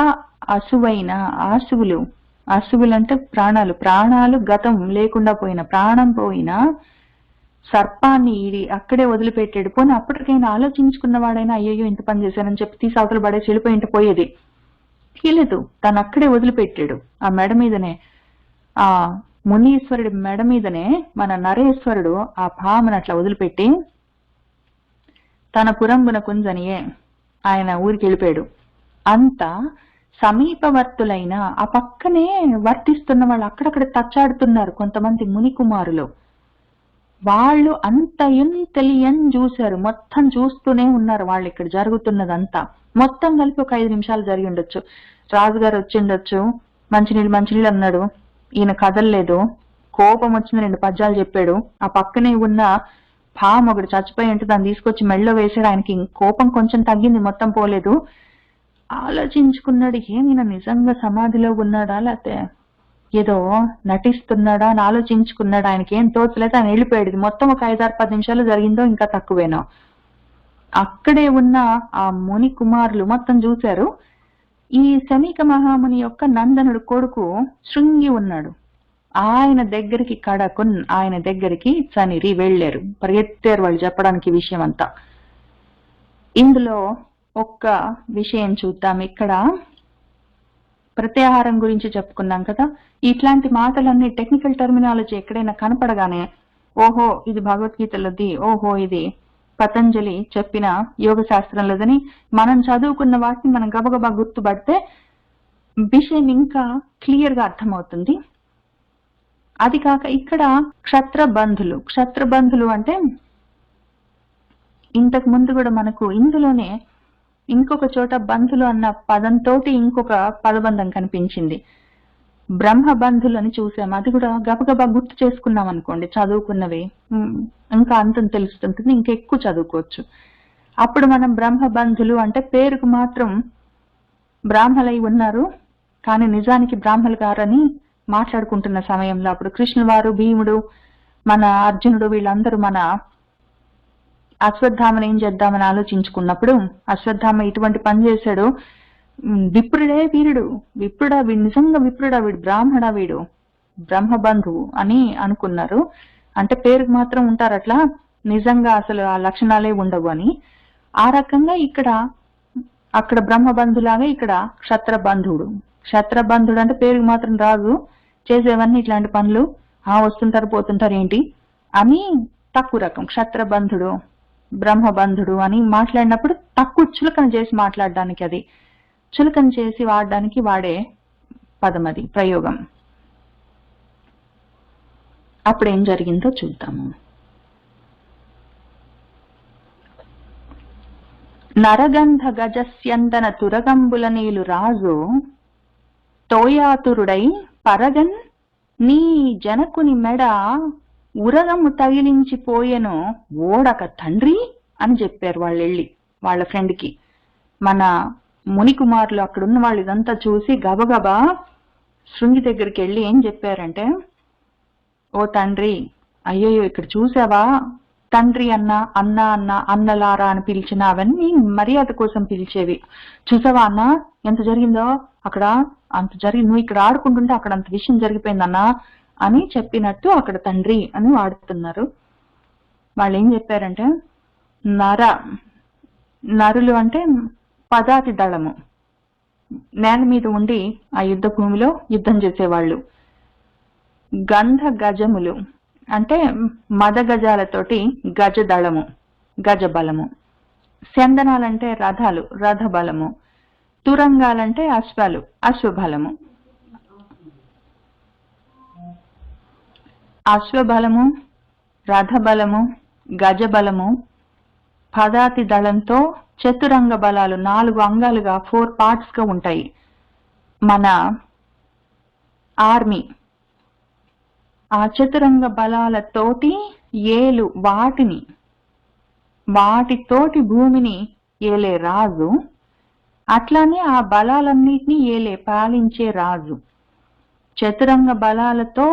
అసువైన, ఆసువులు, అసువులు అంటే ప్రాణాలు, ప్రాణాలు గతం లేకుండా పోయిన, ప్రాణం పోయిన సర్పాన్ని ఈడి అక్కడే వదిలిపెట్టాడు. పోనీ అప్పటికైనా ఆలోచించుకున్నవాడైనా అయ్యయ్యో ఇంత పని చేశానని చెప్పి తీసి అవతల పడేసి వెళ్ళిపోయింటే పోయేది. తీయలేదు, తను అక్కడే వదిలిపెట్టాడు. ఆ మెడ మీదనే, ఆ మునీశ్వరుడి మెడ మీదనే మన నరేశ్వరుడు ఆ భామను అట్లా వదిలిపెట్టి తన పురంబున కుంజనియే ఆయన ఊరికి వెళ్ళిపోయాడు. అంత సమీపవర్తులైన ఆ పక్కనే వర్తిస్తున్న వాళ్ళు అక్కడక్కడ తచ్చాడుతున్నారు కొంతమంది ముని కుమారులు. వాళ్ళు అంత తెలియని చూశారు, మొత్తం చూస్తూనే ఉన్నారు. వాళ్ళు ఇక్కడ జరుగుతున్నదంతా మొత్తం కలిపి ఒక 5 నిమిషాలు జరిగి ఉండొచ్చు. రాజుగారు వచ్చిండొచ్చు, మంచినీళ్ళు అన్నాడు, ఈయన కదలలేదు, కోపం వచ్చింది, 2 పద్యాలు చెప్పాడు. ఆ పక్కనే ఉన్న పాము ఒకటి చచ్చిపోయి ఉంటే దాన్ని తీసుకొచ్చి మెళ్ళో వేసాడు. ఆయనకి కోపం కొంచెం తగ్గింది, మొత్తం పోలేదు. ఆలోచించుకున్నాడు, ఈయన నిజంగా సమాధిలో ఉన్నాడా లేకపోతే ఏదో నటిస్తున్నాడా అని ఆలోచించుకున్నాడు. ఆయనకి ఏం తోచలేదు, ఆయన వెళ్ళిపోయాడు. మొత్తం ఒక 5-6-10 నిమిషాలు జరిగిందో ఇంకా తక్కువేనో. అక్కడే ఉన్న ఆ ముని కుమారులు మొత్తం చూశారు. ఈ శమీక మహాముని యొక్క నందనుడు కొడుకు శృంగి ఉన్నాడు. ఆయన దగ్గరికి ఆయన దగ్గరికి సనిరి వెళ్ళారు, పరిగెత్తారు వాళ్ళు చెప్పడానికి విషయం అంతా. ఇందులో ఒక్క విషయం చూద్దాం. ఇక్కడ ప్రత్యాహారం గురించి చెప్పుకున్నాం కదా. ఇట్లాంటి మాటలన్నీ టెక్నికల్ టర్మినాలజీ ఎక్కడైనా కనపడగానే ఓహో ఇది భగవద్గీతలోది, ఓహో ఇది పతంజలి చెప్పిన యోగ శాస్త్రంలోదని మనం చదువుకున్న వాటిని మనం గబగబా గుర్తుపడితే విషయం ఇంకా క్లియర్ గా అర్థమవుతుంది. అది కాక ఇక్కడ క్షత్రబంధులు అంటే ఇంతకు ముందు కూడా మనకు ఇందులోనే ఇంకొక చోట బంధులు అన్న పదంతో ఇంకొక పదబంధం కనిపించింది. బ్రహ్మబంధులు అని చూసాం, అది కూడా గబగబా గుర్తు చేసుకున్నాం అనుకోండి, చదువుకున్నవి ఇంకా అంతం తెలుస్తుంటుంది, ఇంకా ఎక్కువ చదువుకోవచ్చు. అప్పుడు మనం బ్రహ్మబంధులు అంటే పేరుకు మాత్రం బ్రాహ్మలై ఉన్నారు కానీ నిజానికి బ్రాహ్మలు గారని మాట్లాడుకుంటున్న సమయంలో అప్పుడు కృష్ణుల వారు, భీముడు, మన అర్జునుడు వీళ్ళందరూ మన అశ్వత్థామను ఏం చేద్దామని ఆలోచించుకున్నప్పుడు అశ్వత్థామ ఇటువంటి పని చేశాడు, విప్రుడే వీరుడు, వీడు నిజంగా విప్రుడా, వీడు బ్రాహ్మడా, వీడు బ్రహ్మబంధువు అని అనుకున్నారు. అంటే పేరుకు మాత్రం ఉంటారు అట్లా, నిజంగా అసలు ఆ లక్షణాలే ఉండవు అని. ఆ రకంగా అక్కడ బ్రహ్మబంధులాగా ఇక్కడ క్షత్రబంధుడు అంటే పేరుకు మాత్రం రాదు, చేసేవన్నీ ఇట్లాంటి పనులు, వస్తుంటారు పోతుంటారు ఏంటి అని తక్కువ రకం. క్షత్రబంధుడు, బ్రహ్మబంధుడు అని మాట్లాడినప్పుడు తక్కువ చులకన చేసి మాట్లాడడానికి, అది చులకన చేసి వాడడానికి వాడే పదం, అది ప్రయోగం. అప్పుడు ఏం జరిగిందో చూద్దాము. నరగంధ గజస్యందన తురగంబుల నీలు రాజు తోయాతురుడై పరగన్ నీ జనకుని మెడ ఉరగము తగిలించిపోయెను ఓడక తండ్రి అని చెప్పారు వాళ్ళు వెళ్ళి వాళ్ళ ఫ్రెండ్కి. మన ముని కుమారులు అక్కడున్న వాళ్ళు ఇదంతా చూసి గబగబా శృంగి దగ్గరికి వెళ్ళి ఏం చెప్పారంటే, ఓ తండ్రి, అయ్యయ్యో ఇక్కడ చూసావా, తండ్రి అన్నలారా అని పిలిచిన అవన్నీ మర్యాద కోసం పిలిచేవి, చూసావా అన్న ఎంత జరిగిందో, అక్కడ అంత జరిగింది, నువ్వు ఇక్కడ ఆడుకుంటుంటే అక్కడ అంత విషయం జరిగిపోయిందన్నా అని చెప్పినట్టు అక్కడ తండ్రి అని వాడుతున్నారు. వాళ్ళు ఏం చెప్పారంటే, నరులు అంటే పదాతి దళము, నేల మీద ఉండి ఆ యుద్ధ భూమిలో యుద్ధం చేసేవాళ్ళు. గంధ గజములు అంటే మద గజాలతోటి గజ దళము, గజ బలము. చందనాలంటే రథాలు, రథ బలము. తురంగాలంటే అశ్వాలు, అశ్వబలము. అశ్వబలము, రథబలము, గజబలము, పదాతి దళంతో చతురంగ బలాలు 4 అంగాలుగా 4 పార్ట్స్ గా ఉంటాయి మన ఆర్మీ. ఆ చతురంగ బలాలతోటి ఏలు వాటితోటి భూమిని ఏలే రాజు అట్లానే ఆ బలాలన్నిటినీ పాలించే రాజు, చతురంగ బలాలతో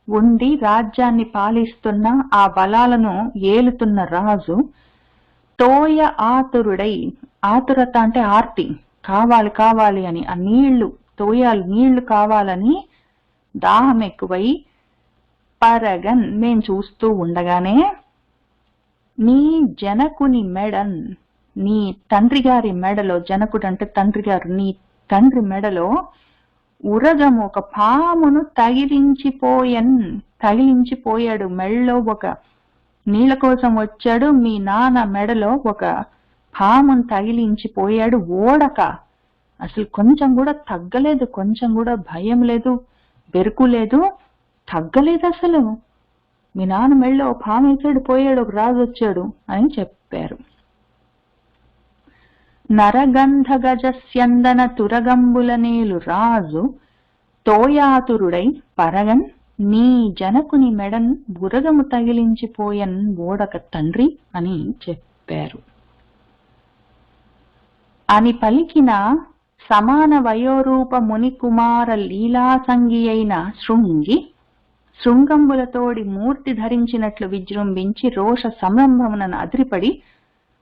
ఉండి రాజ్యాన్ని పాలిస్తున్న ఆ బలాలను ఏలుతున్న రాజు తోయ ఆతురుడై, ఆతురత అంటే ఆర్తి, కావాలి కావాలి అని, ఆ నీళ్లు కావాలని దాహం ఎక్కువై పరగన్ నేను చూస్తూ ఉండగానే నీ జనకుని మెడన్, నీ తండ్రి గారి మెడలో, జనకుడు అంటే తండ్రి గారు, నీ తండ్రి మెడలో ఉరగము ఒక పామును తగిలించిపోయాడు. మెడలో ఒక నీళ్ల కోసం వచ్చాడు, మీ నాన్న మెడలో ఒక పామును తగిలించిపోయాడు. ఓడక అసలు కొంచెం కూడా తగ్గలేదు, కొంచెం కూడా భయం లేదు, బెరుకు లేదు, తగ్గలేదు అసలు. మీ నాన్న మెడలో పాము వేసాడు, పోయాడు, ఒక రాజు వచ్చాడు అని చెప్పారు. నరగంధ గజస్యందన తురగంబులనేలు రాజు తోయాతురుడై పరగన్ నీ జనకుని మెడన్ బురగము తగిలించిపోయన్ ఓడక తండ్రి అని చెప్పారు అని పలికిన సమాన వయోరూప ముని కుమార లీలాసంగి అయిన శృంగంబులతోడి మూర్తి ధరించినట్లు విజృంభించి రోష సంరంభమునను అదిరిపడి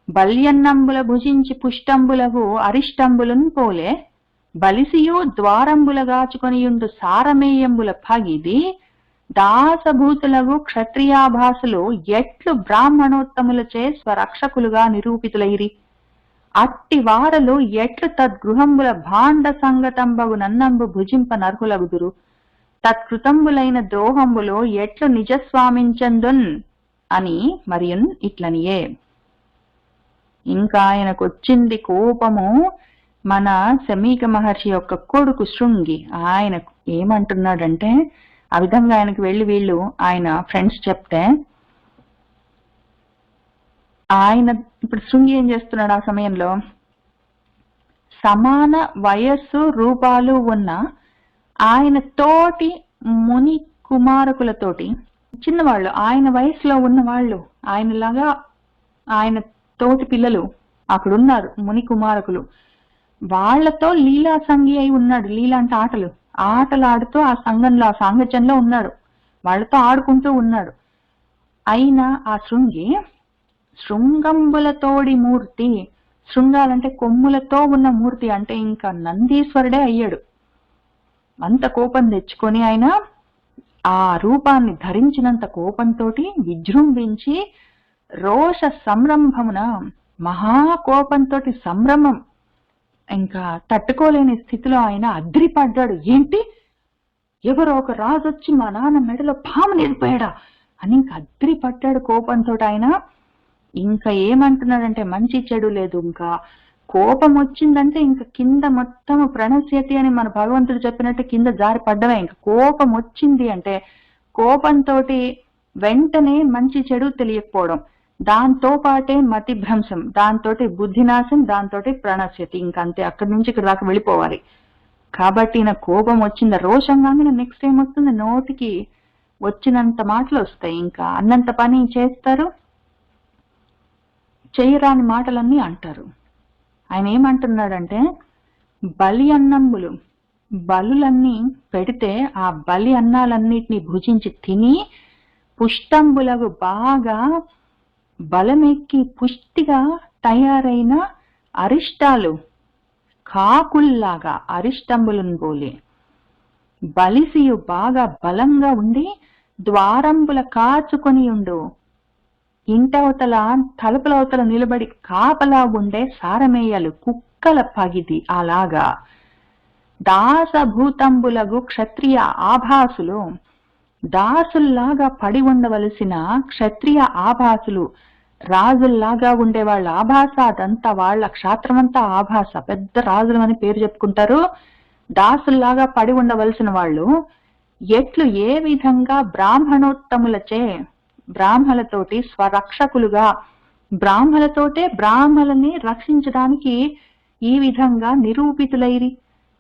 బల్యన్నంబుల భుజించి పుష్టంబులకు అరిష్టంబులను పోలే బలిసియు ద్వారంబులగాచుకొనియుండు సారమేయంబుల పగిది దాసభూతులకు క్షత్రియాభాసులు ఎట్లు బ్రాహ్మణోత్తములచే స్వరక్షకులుగా నిరూపితులైరి. అట్టి వారలు ఎట్లు తద్గృహంబుల భాండ సంగతంబగు నన్నంబు భుజింప నర్హులగుదురు. తత్కృతంబులైన ద్రోహంబులో ఎట్లు నిజస్వామించందున్ అని మరియున్ ఇట్లనియే. ఇంకా ఆయనకొచ్చింది కోపము. మన శమీక మహర్షి యొక్క కొడుకు శృంగి ఆయన ఏమంటున్నాడంటే, ఆ విధంగా ఆయనకు వీళ్ళు ఆయన ఫ్రెండ్స్ చెప్తే, ఆయన ఇప్పుడు శృంగి ఏం చేస్తున్నాడు ఆ సమయంలో, సమాన వయస్సు రూపాలు ఉన్న ఆయన తోటి ముని కుమారకులతోటి, చిన్నవాళ్ళు ఆయన వయసులో ఉన్న వాళ్ళు, ఆయనలాగా ఆయన తోటి పిల్లలు అక్కడున్నారు ముని కుమారకులు, వాళ్లతో లీలా సంగి అయి ఉన్నాడు. లీలా అంటే ఆటలు ఆడుతూ ఆ సంఘంలో, ఆ సాంగత్యంలో ఉన్నాడు, వాళ్లతో ఆడుకుంటూ ఉన్నాడు. అయినా ఆ శృంగంబులతోడి మూర్తి, శృంగాలంటే కొమ్ములతో ఉన్న మూర్తి, అంటే ఇంకా నందీశ్వరుడే అయ్యాడు. అంత కోపం తెచ్చుకొని ఆయన ఆ రూపాన్ని ధరించినంత కోపంతో విజృంభించి రోష సంరంభమున, మహాకోపంతో సంభ్రమం ఇంకా తట్టుకోలేని స్థితిలో ఆయన అద్రిపడ్డాడు. ఏంటి, ఎవరో ఒక రాజు వచ్చి మా నాన్న మెడలో పాము నిలిపోయాడా అని ఇంకా అద్రిపడ్డాడు కోపంతో. ఆయన ఇంకా ఏమంటున్నాడంటే, మంచి చెడు లేదు, ఇంకా కోపం వచ్చిందంటే ఇంకా కింద మొత్తం ప్రణశ్యతి అని మన భగవంతుడు చెప్పినట్టు కింద జారి పడ్డవే. ఇంకా కోపం వచ్చింది అంటే కోపంతో వెంటనే మంచి చెడు తెలియకపోవడం, దాంతో పాటే మతి భ్రంశం, దాంతో బుద్ధినాశం, దాంతో ప్రణశ్యతి, ఇంకంతే, అక్కడి నుంచి ఇక్కడ దాకా వెళ్ళిపోవాలి. కాబట్టి నా కోపం వచ్చింది, రోషంగానే నెక్స్ట్ ఏం వస్తుంది, నోటికి వచ్చినంత మాటలు వస్తాయి, ఇంకా అన్నంత పని చేస్తారు, చేయరాని మాటలన్నీ అంటారు. ఆయన ఏమంటున్నాడంటే, బలులన్నీ పెడితే ఆ బలి అన్నాలన్నిటినీ భుజించి తిని పుష్టంబులకు బాగా బలమెక్కి పుష్టిగా తయారైన అరిష్టాలు, కాకుల్లాగా అరిష్టంబులను పోలే బలిసియు బాగా బలంగా ఉండి ద్వారంబుల కాచుకొని ఉండు, ఇంటవతల తలుపులవతల నిలబడి కాపలా ఉండే సారమేయలు, కుక్కల పగిది అలాగా దాసభూతంబులకు క్షత్రియ ఆభాసులు, దాసుల్లాగా పడి ఉండవలసిన క్షత్రియ ఆభాసులు, రాజుల్లాగా ఉండే వాళ్ళ ఆభాస, అదంతా వాళ్ళ క్షాత్రమంతా ఆభాస, పెద్ద రాజులు అని పేరు చెప్పుకుంటారు. దాసుల్లాగా పడి ఉండవలసిన వాళ్ళు ఎట్లు ఏ విధంగా బ్రాహ్మణోత్తములచే, బ్రాహ్మలతోటి స్వరక్షకులుగా, బ్రాహ్మలని రక్షించడానికి ఈ విధంగా నిరూపితులైరి,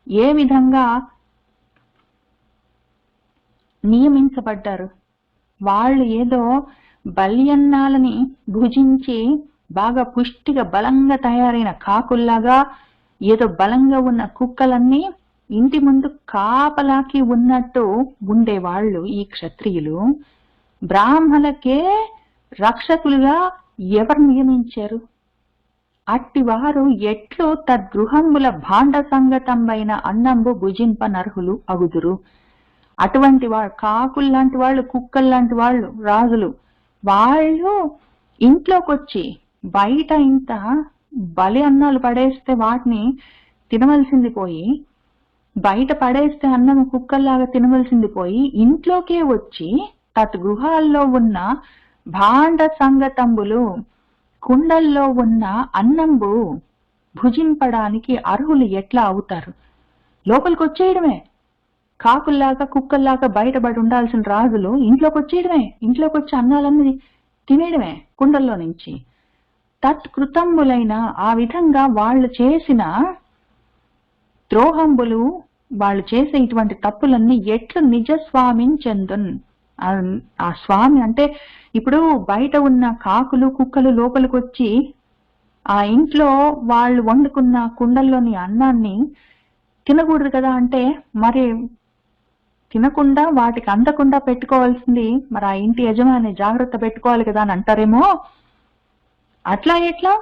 ఏ విధంగా నియమించబడ్డారు. వాళ్ళు ఏదో బల్యన్నాలని భుజించి బాగా పుష్టిగా బలంగా తయారైన కాకుల్లాగా ఏదో బలంగా ఉన్న కుక్కలన్నీ ఇంటి ముందు కాపలాకి ఉన్నట్టు ఉండేవాళ్ళు ఈ క్షత్రియులు. బ్రాహ్మణులకే రక్షకులుగా ఎవరు నియమించారు? అట్టివారు ఎట్లు తద్గృహముల భాండ సంగతంబైన అన్నంబు భుజింప నర్హులు అగుదురు. అటువంటి వాళ్ళు కాకుల్లాంటి వాళ్ళు, కుక్కల్లాంటి వాళ్ళు, రాజులు, వాళ్ళు ఇంట్లోకి వచ్చి బయట ఇంత బలి అన్నాలు పడేస్తే వాటిని తినవలసింది పోయి, బయట పడేస్తే అన్నం కుక్కల్లాగా తినవలసింది పోయి, ఇంట్లోకే వచ్చి తద్గృహాల్లో ఉన్న భాండ సంగతంబులు, కుండల్లో ఉన్న అన్నంబు భుజింపడానికి అర్హులు ఎట్లా అవుతారు? లోపలికి వచ్చేయడమే. కాకుల్లాగా కుక్కల్లాగా బయటపడి ఉండాల్సిన రాజులు ఇంట్లోకి వచ్చేయడమే, ఇంట్లోకి వచ్చి అన్నాలన్నీ తినేయడమే కుండల్లో నుంచి. తత్కృతంబులైన ఆ విధంగా వాళ్ళు చేసిన ద్రోహంబులు, వాళ్ళు చేసే ఇటువంటి తప్పులన్నీ ఎట్లు నిజస్వామించెందున్. ఆ స్వామి అంటే ఇప్పుడు బయట ఉన్న కాకులు కుక్కలు లోపలికి వచ్చి ఆ ఇంట్లో వాళ్ళు వండుకున్న కుండల్లోని అన్నాన్ని తినకూడదు కదా, అంటే మరి తినకుండా వాటికి అందకుండా పెట్టుకోవాల్సింది మరి ఆ ఇంటి యజమాని జాగ్రత్త పెట్టుకోవాలి కదా అని అంటారేమో. అట్లా ఎట్లా?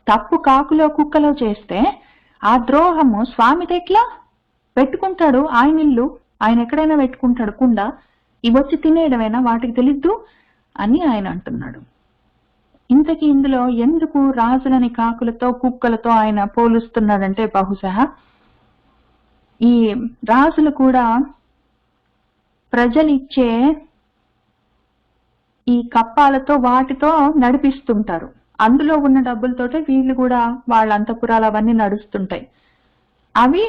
తప్పు కాకులో కుక్కలో చేస్తే ఆ ద్రోహము స్వామిది ఎట్లా పెట్టుకుంటాడు? ఆయన ఇల్లు ఆయన ఎక్కడైనా పెట్టుకుంటాడు కుండ, ఇవొచ్చి తినేయడమేనా వాటికి తెలీదు అని ఆయన అంటున్నాడు. ఇంతకీ ఇందులో ఎందుకు రాజులని కాకులతో కుక్కలతో ఆయన పోలుస్తున్నాడంటే, బహుశా ఈ రాజులు కూడా ప్రజలిచ్చే ఈ కప్పాలతో వాటితో నడిపిస్తుంటారు. అందులో ఉన్న డబ్బులతోటే వీళ్ళు కూడా వాళ్ళ అంతఃపురాలు అవన్నీ నడుస్తుంటాయి. అవి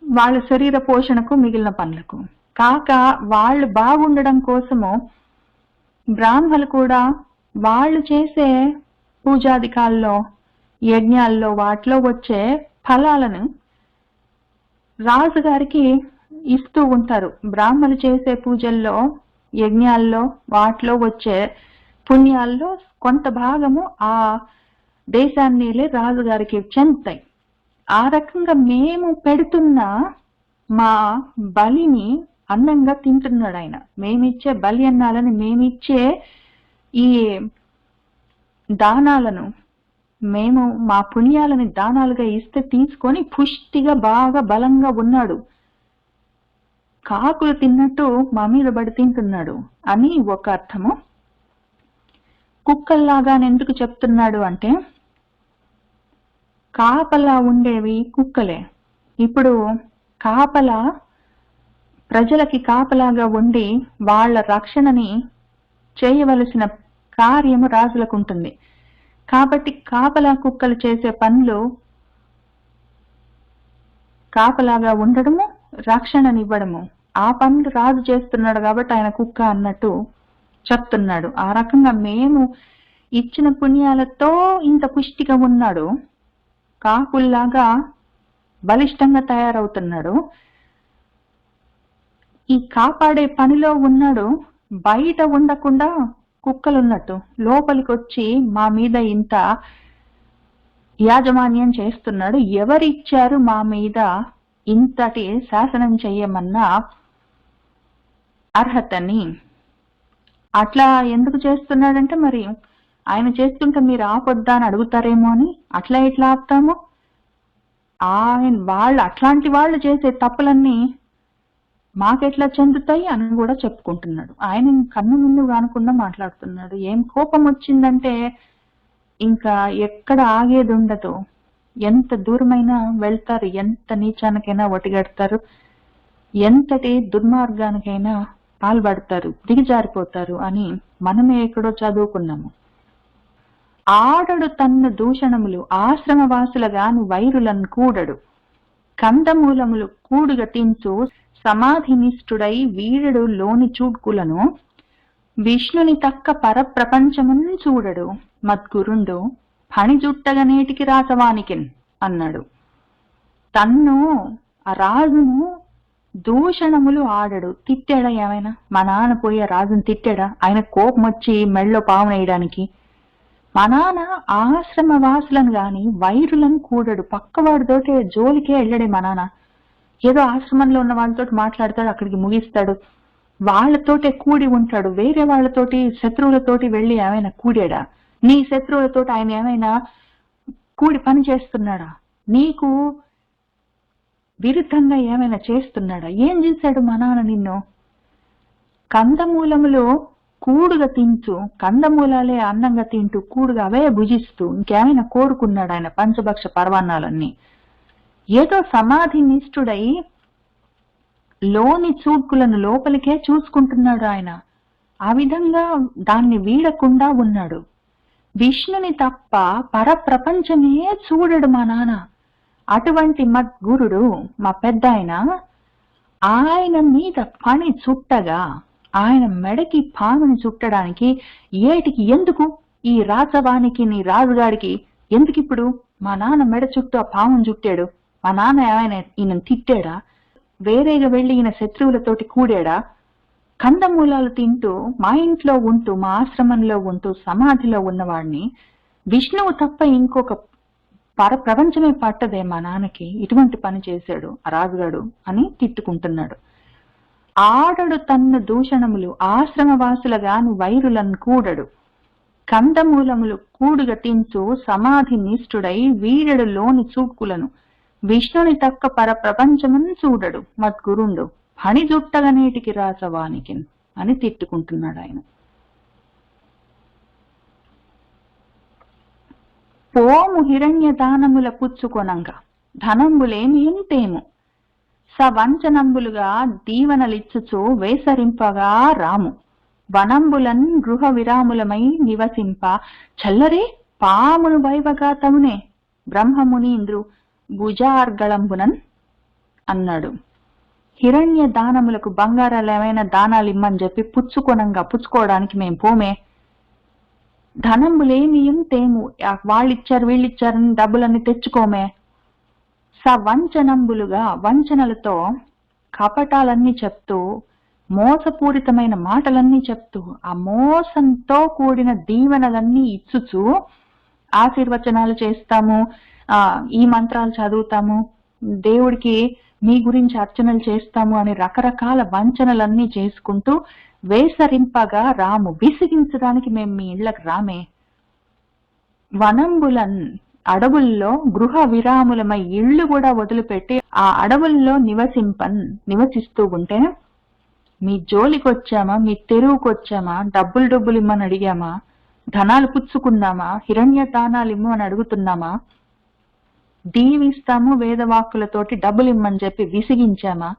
వాళ్ళ శరీర పోషణకు, మిగిలిన పనులకు కాక వాళ్ళు బాగుండడం కోసము బ్రాహ్మణులు కూడా వాళ్ళు చేసే పూజాధికాల్లో, యజ్ఞాల్లో, వాటిలో వచ్చే ఫలాలను రాజుగారికి ఇస్తూ ఉంటారు. బ్రాహ్మణులు చేసే పూజల్లో, యజ్ఞాల్లో, వాటిలో వచ్చే పుణ్యాల్లో కొంత భాగము ఆ దేశాన్ని రాజుగారికి చెందుతాయి. ఆ రకంగా మేము పెడుతున్న మా బలిని అన్నంగా తింటున్నాడు ఆయన. మేమిచ్చే బలి అన్నాలని, మేమిచ్చే ఈ దానాలను, మేము మా పుణ్యాలని దానాలుగా ఇస్తే తీసుకొని పుష్టిగా బాగా బలంగా ఉన్నాడు, కాకులు తిన్నట్టు మా మీద పడి తింటున్నాడు అని ఒక అర్థము. కుక్కల్లాగా ఎందుకు చెప్తున్నాడు అంటే, కాపలా ఉండేవి కుక్కలే. ఇప్పుడు కాపలా, ప్రజలకి కాపలాగా ఉండి వాళ్ళ రక్షణని చేయవలసిన కార్యము రాజులకు ఉంటుంది. కాబట్టి కాపలా కుక్కలు చేసే పనులు కాపలాగా ఉండడము, రక్షణనివ్వడము, ఆ పనులు రాజు చేస్తున్నాడు కాబట్టి ఆయన కుక్క అన్నట్టు చెప్తున్నాడు. ఆ రకంగా మేము ఇచ్చిన పుణ్యాలతో ఇంత పుష్టిగా ఉన్నాడు, కాకుల్లాగా బలిష్టంగా తయారవుతున్నాడు, ఈ కాపాడే పనిలో ఉన్నాడు, బయట ఉండకుండా కుక్కలున్నట్టు లోపలికి వచ్చి మా మీద ఇంత యాజమాన్యం చేస్తున్నాడు. ఎవరిచ్చారు మా మీద ఇంతటి శాసనం చెయ్యమన్నా అర్హతని? అట్లా ఎందుకు చేస్తున్నాడంటే, మరి ఆయన చేస్తుంటే మీరు ఆపొద్దా అని అడుగుతారేమో అని. అట్లా ఎట్లా ఆపుతాము? వాళ్ళు అట్లాంటి వాళ్ళు చేసే తప్పులన్నీ మాకెట్లా చెందుతాయి అని కూడా చెప్పుకుంటున్నాడు. ఆయన కన్ను ముందు కానకుండా మాట్లాడుతున్నాడు. ఏం కోపం వచ్చిందంటే ఇంకా ఎక్కడ ఆగేది ఉండదు. ఎంత దూరమైనా వెళ్తారు, ఎంత నీచానికైనా ఒటిగడతారు, ఎంతటి దుర్మార్గానికైనా పాల్పడతారు, దిగజారిపోతారు అని మనమే ఎక్కడో చదువుకున్నాము. ఆడడు తన్ను దూషణములు ఆశ్రమవాసులగాను వైరులను కూడడు, కందమూలములు కూడుగా తింటూ సమాధినిష్ఠుడై వీడడు లోని చూడ్కులను, విష్ణుని తక్క పరప్రపంచమును చూడడు, మద్గురుండు పణిజుట్టగ నేటికి రాసవానికిన్ అన్నాడు. తన్ను ఆ రాజును దూషణములు ఆడడు, తిట్టాడా? ఏమైనా మా నాన్న పోయి ఆ రాజును తిట్టాడా? ఆయన కోపం వచ్చి మెళ్ళో పాము వేయడానికి మా నాన్న ఆశ్రమ వాసులను గాని వైరులను కూడడు, పక్కవాడితోటే జోలికే వెళ్ళడే మా నాన్న. ఏదో ఆశ్రమంలో ఉన్న వాళ్ళతో మాట్లాడతాడు, అక్కడికి ముగిస్తాడు, వాళ్ళతోటే కూడి ఉంటాడు. వేరే వాళ్ళతోటి శత్రువులతోటి వెళ్ళి ఏమైనా కూడాడా? నీ శత్రువులతోటి ఆయన ఏమైనా కూడి పని చేస్తున్నాడా? నీకు విరుద్ధంగా ఏమైనా చేస్తున్నాడా? ఏం చేశాడు మా నాన్న నిన్ను? కందమూలములు కూడుగా తింటూ, కందమూలాలే అన్నంగా తింటూ కూడుగా అవే భుజిస్తూ ఇంకేమైనా కోరుకున్నాడు ఆయన పంచభక్ష పరమాన్నాలన్నీ? ఏదో సమాధి నిష్ఠుడై లోని చూడ్కులను లోపలికే చూసుకుంటున్నాడు ఆయన. ఆ విధంగా దాన్ని వీడకుండా ఉన్నాడు. విష్ణుని తప్ప పరప్రపంచమే చూడడు మా నాన్న. అటువంటి మద్గురుడు మా పెద్ద ఆయన మీద పని చుట్టగా, ఆయన మెడకి పాముని చుట్టడానికి ఏటికి ఎందుకు? ఈ రాజవానికి నీ రాజుగాడికి ఎందుకు ఇప్పుడు మా నాన్న మెడ చుట్టూ ఆ పాముని చుట్టాడు? మా నాన్న ఏమైనా ఈయన తిట్టాడా? వేరేగా వెళ్ళి ఈయన శత్రువులతోటి కూడాడా? కందమూలాలు తింటూ మా ఇంట్లో ఉంటూ మా ఆశ్రమంలో ఉంటూ సమాధిలో ఉన్నవాడిని విష్ణువు తప్ప ఇంకొక ప్రపంచమే పట్టదే మా నాన్నకి, ఇటువంటి పని చేశాడు ఆ రాజుగాడు అని తిట్టుకుంటున్నాడు. ఆడడు తన్ను దూషణములు ఆశ్రమవాసులగాను వైరులను కూడడు, కందమూలములు కూడుగా తింటూ సమాధి నిష్ఠుడై వీడడు లోని చూడ్కులను, విష్ణుని తక్క పరప్రపంచమును చూడడు మద్గురుండు, పని జుట్టగా నేటికి రాసవానికి అని తిట్టుకుంటున్నాడు ఆయన. పోము హిరణ్య దానముల పుచ్చుకొనంగా ధనంబులేమి ఎంతేము, సవంచనంబులుగా దీవనలిచ్చుచు వేసరింపగా రాము, వనంబులన్ గృహ విరాములమై నివసింప చల్లరే పామును వైవగా తమునే, బ్రహ్మమునీంద్రు భుజార్గళంబునన్ అన్నాడు. హిరణ్య దానములకు బంగారాలు ఏమైనా దానాలు ఇమ్మని చెప్పి పుచ్చుకోవడానికి మేము పోమే. ధనంబులేమి తేము, వాళ్ళిచ్చారు వీళ్ళిచ్చారని డబ్బులన్నీ తెచ్చుకోమే. వంచనంబులుగా వంచనలతో కపటాలన్నీ చెప్తూ, మోసపూరితమైన మాటలన్నీ చెప్తూ, ఆ మోసంతో కూడిన దీవెనలన్నీ ఇచ్చుచు ఆశీర్వచనాలు చేస్తాము, ఈ మంత్రాలు చదువుతాము, దేవుడికి మీ గురించి అర్చనలు చేస్తాము అని రకరకాల వంచనలన్నీ చేసుకుంటూ వేసరింపగా రాము, విసిగించడానికి మేము మీ ఇళ్లకు రామే. వనంబులన్ అడవుల్లో గృహ విరాములమై ఇళ్లు కూడా వదిలిపెట్టి ఆ అడవుల్లో నివసిస్తూ ఉంటే మీ జోలికి వచ్చామా, మీ తెరువుకు వచ్చామా, డబ్బులు ఇమ్మని అడిగామా, ధనాలు పుచ్చుకున్నామా, హిరణ్య దానాలు ఇమ్మని అడుగుతున్నామా, దీవిస్తాము వేదవాక్కులతోటి డబ్బులు ఇమ్మని చెప్పి విసిగించామా?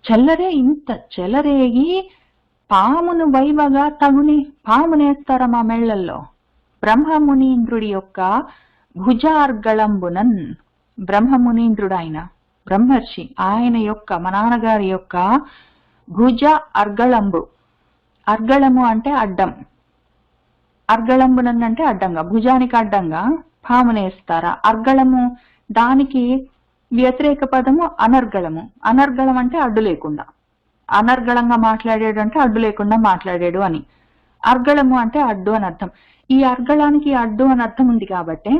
చల్లరే ఇంత చెలరేగి పామును వైవగా తగుని పామునేస్తారా మా మెళ్లల్లో? బ్రహ్మమునీంద్రుడి యొక్క భుజార్గళంబునన్, బ్రహ్మమునీంద్రుడు ఆయన బ్రహ్మర్షి, ఆయన యొక్క మా నాన్నగారి యొక్క భుజ అర్గళంబు, అర్గళము అంటే అడ్డం, అర్గళంబునన్ అంటే అడ్డంగా, భుజానికి అడ్డంగా పామునేస్తారా? అర్గళము దానికి వ్యతిరేక పదము అనర్గళము. అనర్గళం అంటే అడ్డు లేకుండా, అనర్గళంగా మాట్లాడాడు అంటే అడ్డు లేకుండా మాట్లాడాడు అని. అర్గళము అంటే అడ్డు అని అర్థం. ఈ అర్గళానికి అడ్డు అని అర్థం ఉంది కాబట్టి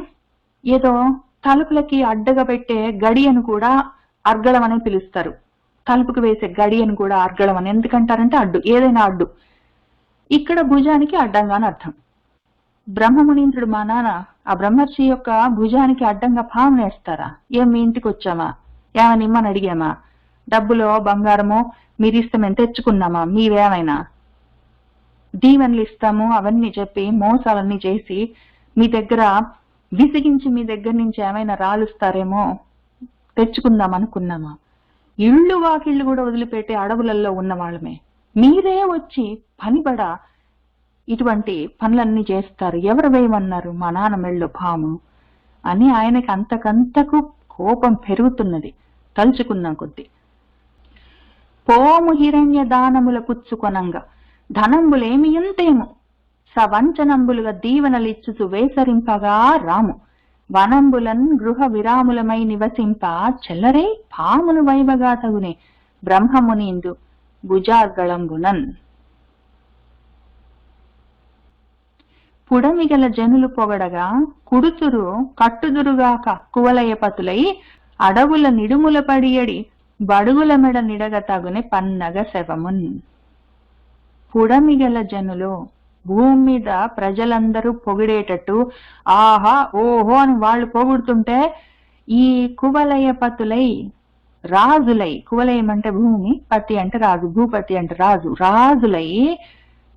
ఏదో తలుపులకి అడ్డగా పెట్టే గడియను కూడా అర్గళం అని పిలుస్తారు. తలుపుకు వేసే గడియను కూడా అర్గళం అని ఎందుకంటారంటే అడ్డు, ఏదైనా అడ్డు. ఇక్కడ భుజానికి అడ్డంగా అని అర్థం. బ్రహ్మమునీంద్రుడు మా నాన్న ఆ బ్రహ్మర్షి యొక్క భుజానికి అడ్డంగా పామునేస్తారా? ఏం మీ ఇంటికి వచ్చామా, ఏమని ఇమ్మని అడిగామా, డబ్బులో బంగారమో మీరిస్తే మేము తెచ్చుకున్నామా, మీరేమైనా దీవెనలు ఇస్తాము అవన్నీ చెప్పి మోసాలన్నీ చేసి మీ దగ్గర విసిగించి మీ దగ్గర నుంచి ఏమైనా రాలుస్తారేమో తెచ్చుకుందాం అనుకున్నామా? ఇళ్ళు వాకిళ్ళు కూడా వదిలిపెట్టి అడవులలో ఉన్న వాళ్ళమే, మీరే వచ్చి పనిపడ ఇటువంటి పనులన్నీ చేస్తారు, ఎవరు వేయమన్నారు మా నాన్న మెళ్ళు పాము అని ఆయనకి అంతకంతకు కోపం పెరుగుతున్నది తలుచుకున్నా కొద్ది. పోము హిరణ్య దానముల పుచ్చుకొనంగా ధనంబులేమి ఎంతేము, సవంచనంబులుగా దీవెనలిచ్చుచు వేసరింపగా రాము, వనంబులన్ గృహ విరాములమై నివసింప చెల్లరే పామును వైవగా తగునే, బ్రహ్మమునీందు భుజార్గళంబునన్. పుడమిగల జనులు పొగడగా కుడుతురు కట్టుదురుగాక కువలయపతులై అడవుల నిడుముల పడియడి బడుగుల మెడ నిడగ తగునే పన్నగ శవమున్. పుడమిగల జనులు, భూమి మీద ప్రజలందరూ పొగిడేటట్టు ఆహా ఓహో అని వాళ్ళు పొగుడుతుంటే ఈ కువలయపతులై, రాజులై, కువలయం అంటే భూమి, పతి అంటే రాజు, భూపతి అంటే రాజు, రాజులై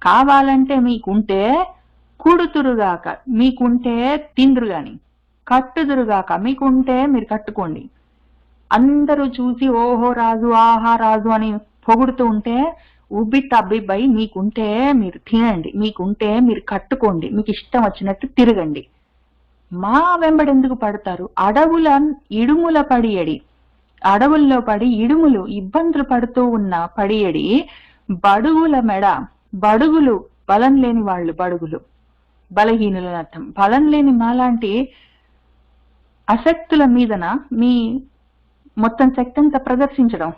కావాలంటే మీకుంటే కుడుతురుగాక, మీకుంటే తిండ్రు గాని, కట్టుదురుగాక, మీకుంటే మీరు కట్టుకోండి. అందరూ చూసి ఓహో రాజు ఆహా రాజు అని పొగుడుతూ ఉంటే ఉబ్బి తబ్బిబ్బై మీకుంటే మీరు తినండి, మీకుంటే మీరు కట్టుకోండి, మీకు ఇష్టం వచ్చినట్టు తిరగండి, మా వెంబడెందుకు పడతారు? అడవుల ఇడుముల పడియడి, అడవుల్లో పడి ఇడుములు ఇబ్బందులు పడుతూ ఉన్న పడియడి బడుగుల మెడ, బడుగులు బలం లేని వాళ్ళు, బడుగులు బలహీనుల అర్థం, బలం లేని మాలాంటి అశక్తుల మీదన మీ మొత్తం శక్తి అంతా ప్రదర్శించడం,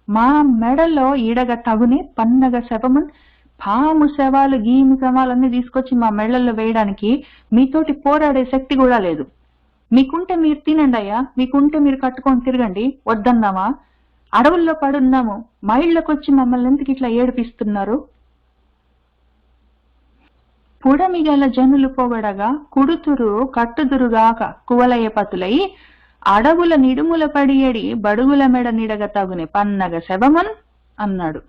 మా మెడలో ఈడగ తగునే పన్నగ శవమున్, పాము శవాలు గీము శవాలన్నీ తీసుకొచ్చి మా మెడల్లో వేయడానికి మీతోటి పోరాడే శక్తి కూడా లేదు. మీకుంటే మీరు తినండి అయ్యా, మీకుంటే మీరు కట్టుకొని తిరగండి, వద్దన్నామా? అడవుల్లో పడున్నాము, మా ఇళ్ళకొచ్చి మమ్మల్ని ఎందుకు ఇట్లా ఏడిపిస్తున్నారు? పుడమిగల జనులు పొగడగా కుడుతురు కట్టుదురుగాక కువలయపతులై అడవుల నిడుముల పడియడి బడుగుల మెడ నిడగ తగునే పన్నగ శవమన్ అన్నాడు.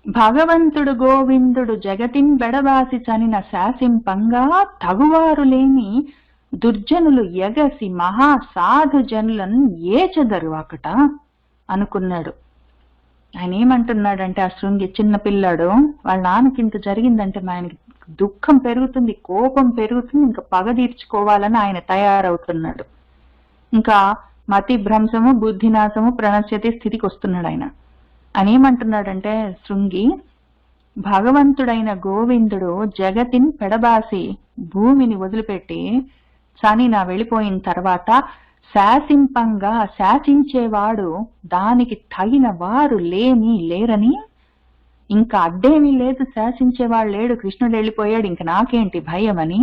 భగవంతుడు గోవిందుడు జగతిన్ బెడబాసి చనిన శాసింపంగా తగువారు లేని దుర్జనులు ఎగసి మహా సాధు జనులను ఏచెదరు అకట అనుకున్నాడు. ఆయన ఏమంటున్నాడంటే, ఆ శృంగి చిన్న పిల్లాడు, వాళ్ళ నాన్నకి ఇంత జరిగిందంటే ఆయనకి దుఃఖం పెరుగుతుంది, కోపం పెరుగుతుంది, ఇంకా పగ తీర్చుకోవాలని ఆయన తయారవుతున్నాడు. ఇంకా మతి భ్రంశము బుద్ధినాశము ప్రణశ్యతి స్థితికి వస్తున్నాడు ఆయన. ఆయన ఏమంటున్నాడంటే శృంగి, భగవంతుడైన గోవిందుడు జగతిని పెడబాసి భూమిని వదిలిపెట్టి చని వెళ్ళిపోయిన తర్వాత శాసింపంగా శాసించేవాడు దానికి తగిన వారు లేరని, ఇంకా అడ్డేమీ లేదు, శాసించేవాడు లేడు, కృష్ణుడు వెళ్ళిపోయాడు, ఇంక నాకేంటి భయం అని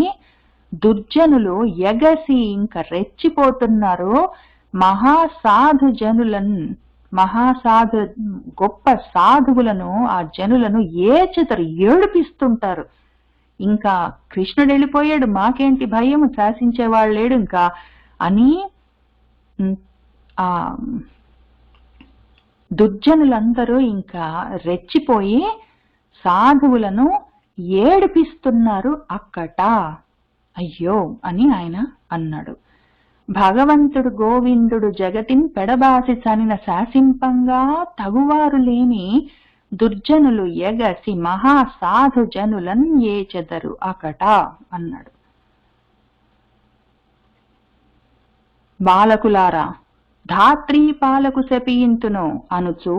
దుర్జనులు ఎగసి ఇంకా రెచ్చిపోతున్నారు. మహాసాధు జనులను, మహాసాధు గొప్ప సాధువులను, ఆ జనులను ఏచెదరు, ఏడిపిస్తుంటారు. ఇంకా కృష్ణుడు వెళ్ళిపోయాడు, మాకేంటి భయం, శాసించేవాడు లేడు ఇంకా అని ఆ దుర్జనులందరూ ఇంకా రెచ్చిపోయి సాధువులను ఏడిపిస్తున్నారు అక్కట. అయ్యో అని ఆయన అన్నాడు. భగవంతుడు గోవిందుడు జగతిని పెడబాసి చనిన శాసింపంగా తగువారు లేని దుర్జనులు ఎగసి మహా సాధు జనులను ఏచెదరు అకట అన్నాడు. బాలకులారా, ధాత్రీ పాలకు శపియింతును అనుచు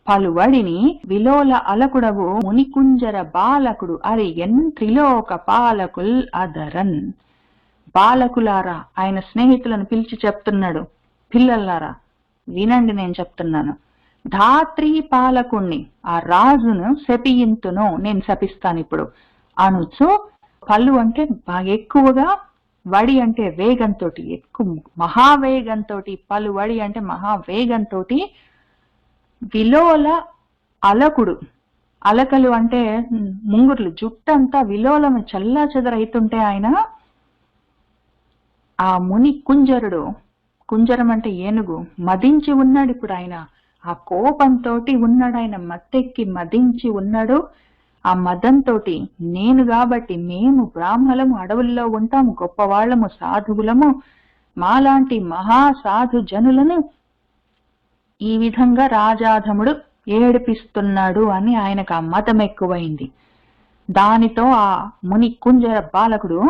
పలువడిని విలోల అలకుడవు మునికుంజర బాలకుడు అరిగెన్ త్రిలోక పాలకుల్ అదరన్. బాలకులారా, ఆయన స్నేహితులను పిలిచి చెప్తున్నాడు, పిల్లలారా వినండి నేను చెప్తున్నాను. ధాత్రీ పాలకుణ్ణి, ఆ రాజును శపియింతును, నేను శపిస్తాను ఇప్పుడు అనుచు. పళ్ళు అంటే బాగా ఎక్కువగా, వడి అంటే వేగంతో, ఎక్కువ మహావేగంతో, పలువడి అంటే మహావేగంతో, విలోల అలకుడు, అలకలు అంటే ముంగుర్లు, జుట్టంతా విలోలం చల్లా చెదరైతుంటే ఆయన ఆ ముని కుంజరుడు, కుంజరం అంటే ఏనుగు, మదించి ఉన్నాడు ఇప్పుడు ఆయన, ఆ కోపంతో ఉన్నాడు ఆయన, మత్తెక్కి మదించి ఉన్నాడు. ఆ మదంతో నేను కాబట్టి, మేము బ్రాహ్మణులము అడవుల్లో ఉంటాము, గొప్పవాళ్ళము, సాధువులము, మాలాంటి మహాసాధు జనులను ఈ విధంగా రాజాధముడు ఏడిపిస్తున్నాడు అని ఆయనకు ఆ మతం ఎక్కువైంది. దానితో ఆ ముని కుంజర బాలకుడు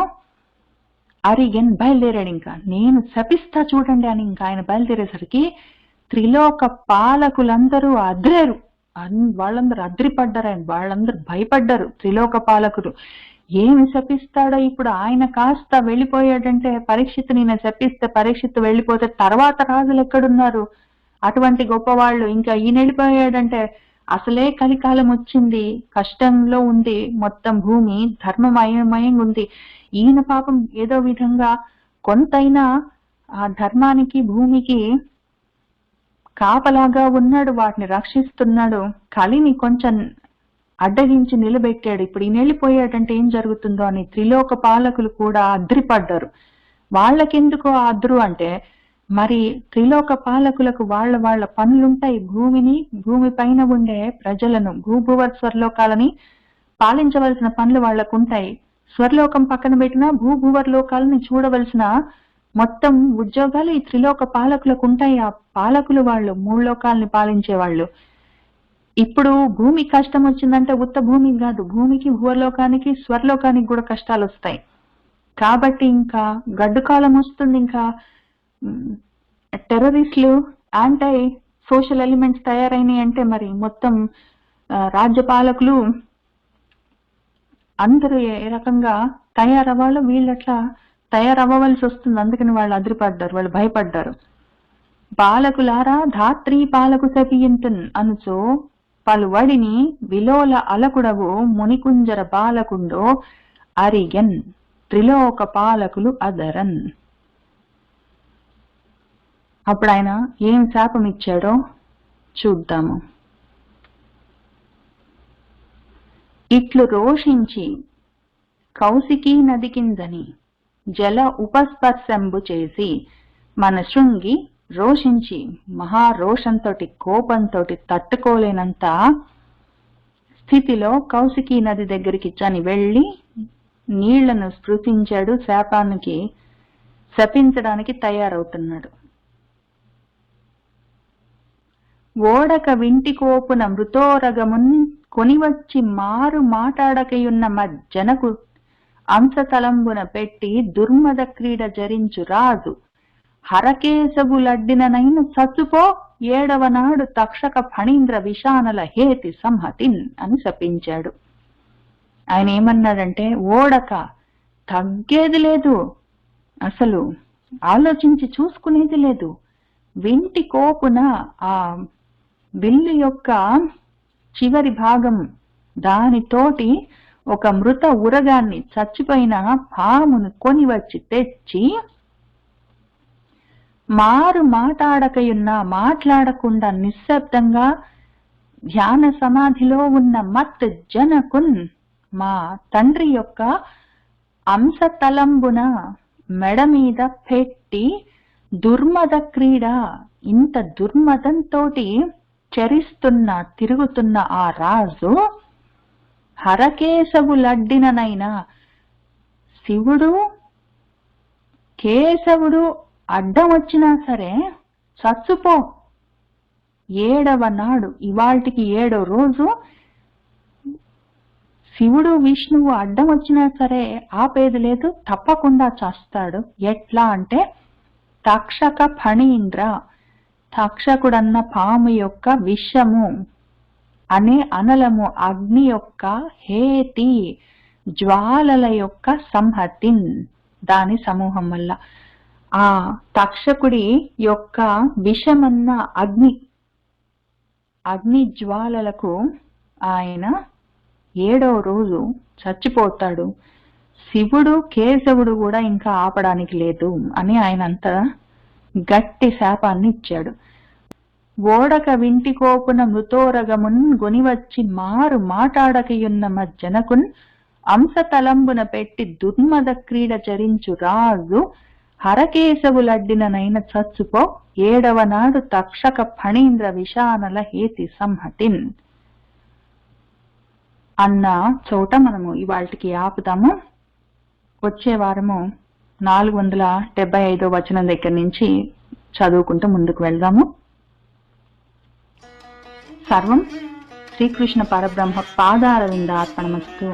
అరిగెన్ బయలుదేరాడు. ఇంకా నేను శపిస్తా చూడండి అని ఇంకా ఆయన బయలుదేరేసరికి త్రిలోక పాలకులందరూ అద్రారు, వాళ్ళందరూ అద్రిపడ్డారు, ఆయన వాళ్ళందరూ భయపడ్డారు. త్రిలోక పాలకుడు ఏమి శపిస్తాడో ఇప్పుడు, ఆయన కాస్త వెళ్ళిపోయాడంటే పరీక్షిత్తు, నేను శపిస్తే పరీక్షిత్తు వెళ్ళిపోతే తర్వాత రాజులు ఎక్కడున్నారు, అటువంటి గొప్పవాళ్ళు, ఇంకా ఈయన వెళ్ళిపోయాడంటే అసలే కలికాలం వచ్చింది, కష్టంలో ఉంది, మొత్తం భూమి ధర్మమయంగా ఉంది. ఈయన పాపం ఏదో విధంగా కొంతైనా ఆ ధర్మానికి భూమికి కాపలాగా ఉన్నాడు, వాటిని రక్షిస్తున్నాడు. కలిని కొంచెం అడ్డగించి నిలబెట్టాడు. ఇప్పుడు ఈయన వెళ్ళిపోయాడంటే ఏం జరుగుతుందో అని త్రిలోక పాలకులు కూడా అద్రిపడ్డారు. వాళ్ళకెందుకు అద్రు అంటే, మరి త్రిలోక పాలకులకు వాళ్ళ పనులుంటాయి. భూమి పైన ఉండే ప్రజలను, భూభువ స్వర్లోకాలని పాలించవలసిన పనులు వాళ్లకు ఉంటాయి. స్వర్లోకం పక్కన పెట్టినా భూభువర్ లోకాలని చూడవలసిన మొత్తం ఉద్యోగాలు ఈ త్రిలోక పాలకులకు ఉంటాయి. ఆ పాలకులు వాళ్ళు 3 లోకాలని పాలించే వాళ్ళు. ఇప్పుడు భూమి కష్టం వచ్చిందంటే ఉత్త భూమికి కాదు, భూమికి, భూలోకానికి, స్వర్లోకానికి కూడా కష్టాలు వస్తాయి. కాబట్టి ఇంకా గడ్డు కాలం వస్తుంది. ఇంకా టెర్రరిస్టులు, యాంటై సోషల్ ఎలిమెంట్స్ తయారైనాయి అంటే మరి మొత్తం రాజ్యపాలకులు అందరూ ఏ రకంగా తయారవ్వాలో వీళ్ళట్లా తయారవ్వవలసి వస్తుంది. అందుకని వాళ్ళు అదిరిపడ్డారు, వాళ్ళు భయపడ్డారు. బాలకులారా ధాత్రి పాలకు సపియంతున్ అనుచో పలువడిని విలోల అలకుడవు మునికుంజర బాలకుండో అరిగన్ త్రిలోక పాలకులు అదరన్. అప్పుడు ఆయన ఏం శాపం ఇచ్చాడో చూద్దాము. ఇట్లు రోషించి కౌశికీ నది కిందని జల ఉపస్పర్శంబు చేసి మన శృంగి రోషించి మహారోషంతో, కోపంతో తట్టుకోలేనంత స్థితిలో కౌశికీ నది దగ్గరికి వెళ్ళి నీళ్లను స్పృశించాడు. శపించడానికి తయారవుతున్నాడు. ఓడక వింటి కోపున మృతోరగమున్ కొనివచ్చి మారు మాటాడకయున్న మజ్జనకు అంశతలంబున పెట్టి దుర్మద క్రీడ జరించు రాజు హరకేశవులడ్డిననైన చచ్చుపో 7వ నాడు తక్షక ఫణీంద్ర విషానల హేతి సంహతిన్ అని శపించాడు. ఆయన ఏమన్నాడంటే, ఓడక తగ్గేది లేదు, అసలు ఆలోచించి చూసుకునేది లేదు. వింటి కోపున ఆ బిల్లు యొక్క చివరి భాగం దానితోటి ఒక మృత ఉరగాన్ని, చచ్చిపోయిన పామును కొని వచ్చి తెచ్చి మారు మాట్లాడకుండా నిశ్శబ్దంగా ధ్యాన సమాధిలో ఉన్న మత్ జనకున్ మా తండ్రి యొక్క అంశతలంబున మెడ మీద పెట్టి దుర్మద క్రీడ, ఇంత దుర్మదంతో తిరుగుతున్న ఆ రాజు హరకేశవులడ్డిననైనా, శివుడు కేశవుడు అడ్డం వచ్చినా సరే చచ్చుపో. 7వ నాడు, ఇవాల్టికి 7వ రోజు, శివుడు విష్ణువు అడ్డం వచ్చినా సరే ఆపేది లేదు, తప్పకుండా చస్తాడు. ఎట్లా అంటే తక్షక ఫణీంద్ర, తక్షకుడన్న పాము యొక్క విషము అనే అనలము, అగ్ని యొక్క హేతి, జ్వాలల యొక్క సంహతిన్, దాని సమూహం వల్ల ఆ తక్షకుడి యొక్క విషమన్న అగ్ని జ్వాలలకు ఆయన 7వ రోజు చచ్చిపోతాడు. శివుడు కేశవుడు కూడా ఇంకా ఆపడానికి లేదు అని ఆయన అంత గట్టి శాపాన్ని ఇచ్చాడు. ఓడక వింటి కోపున మృతోరగమున్ గొనివచ్చి మారు మాటాడకయున్న మజ్జనకున్ అంశతలంబున పెట్టి దుర్మద క్రీడ చరించు రాజు హరకేశవులడ్డిననైన చచ్చుపో 7వ నాడు తక్షక ఫణీంద్ర విషానల హేతి సంహతిన్ అన్న చోట మనము ఇవాళకి ఆపుదాము. వచ్చే వారము 475వ వచనం దగ్గర నుంచి చదువుకుంటూ ముందుకు వెళ్దాము. సర్వం శ్రీకృష్ణ పరబ్రహ్మ పాదారవిందార్పణమస్తు.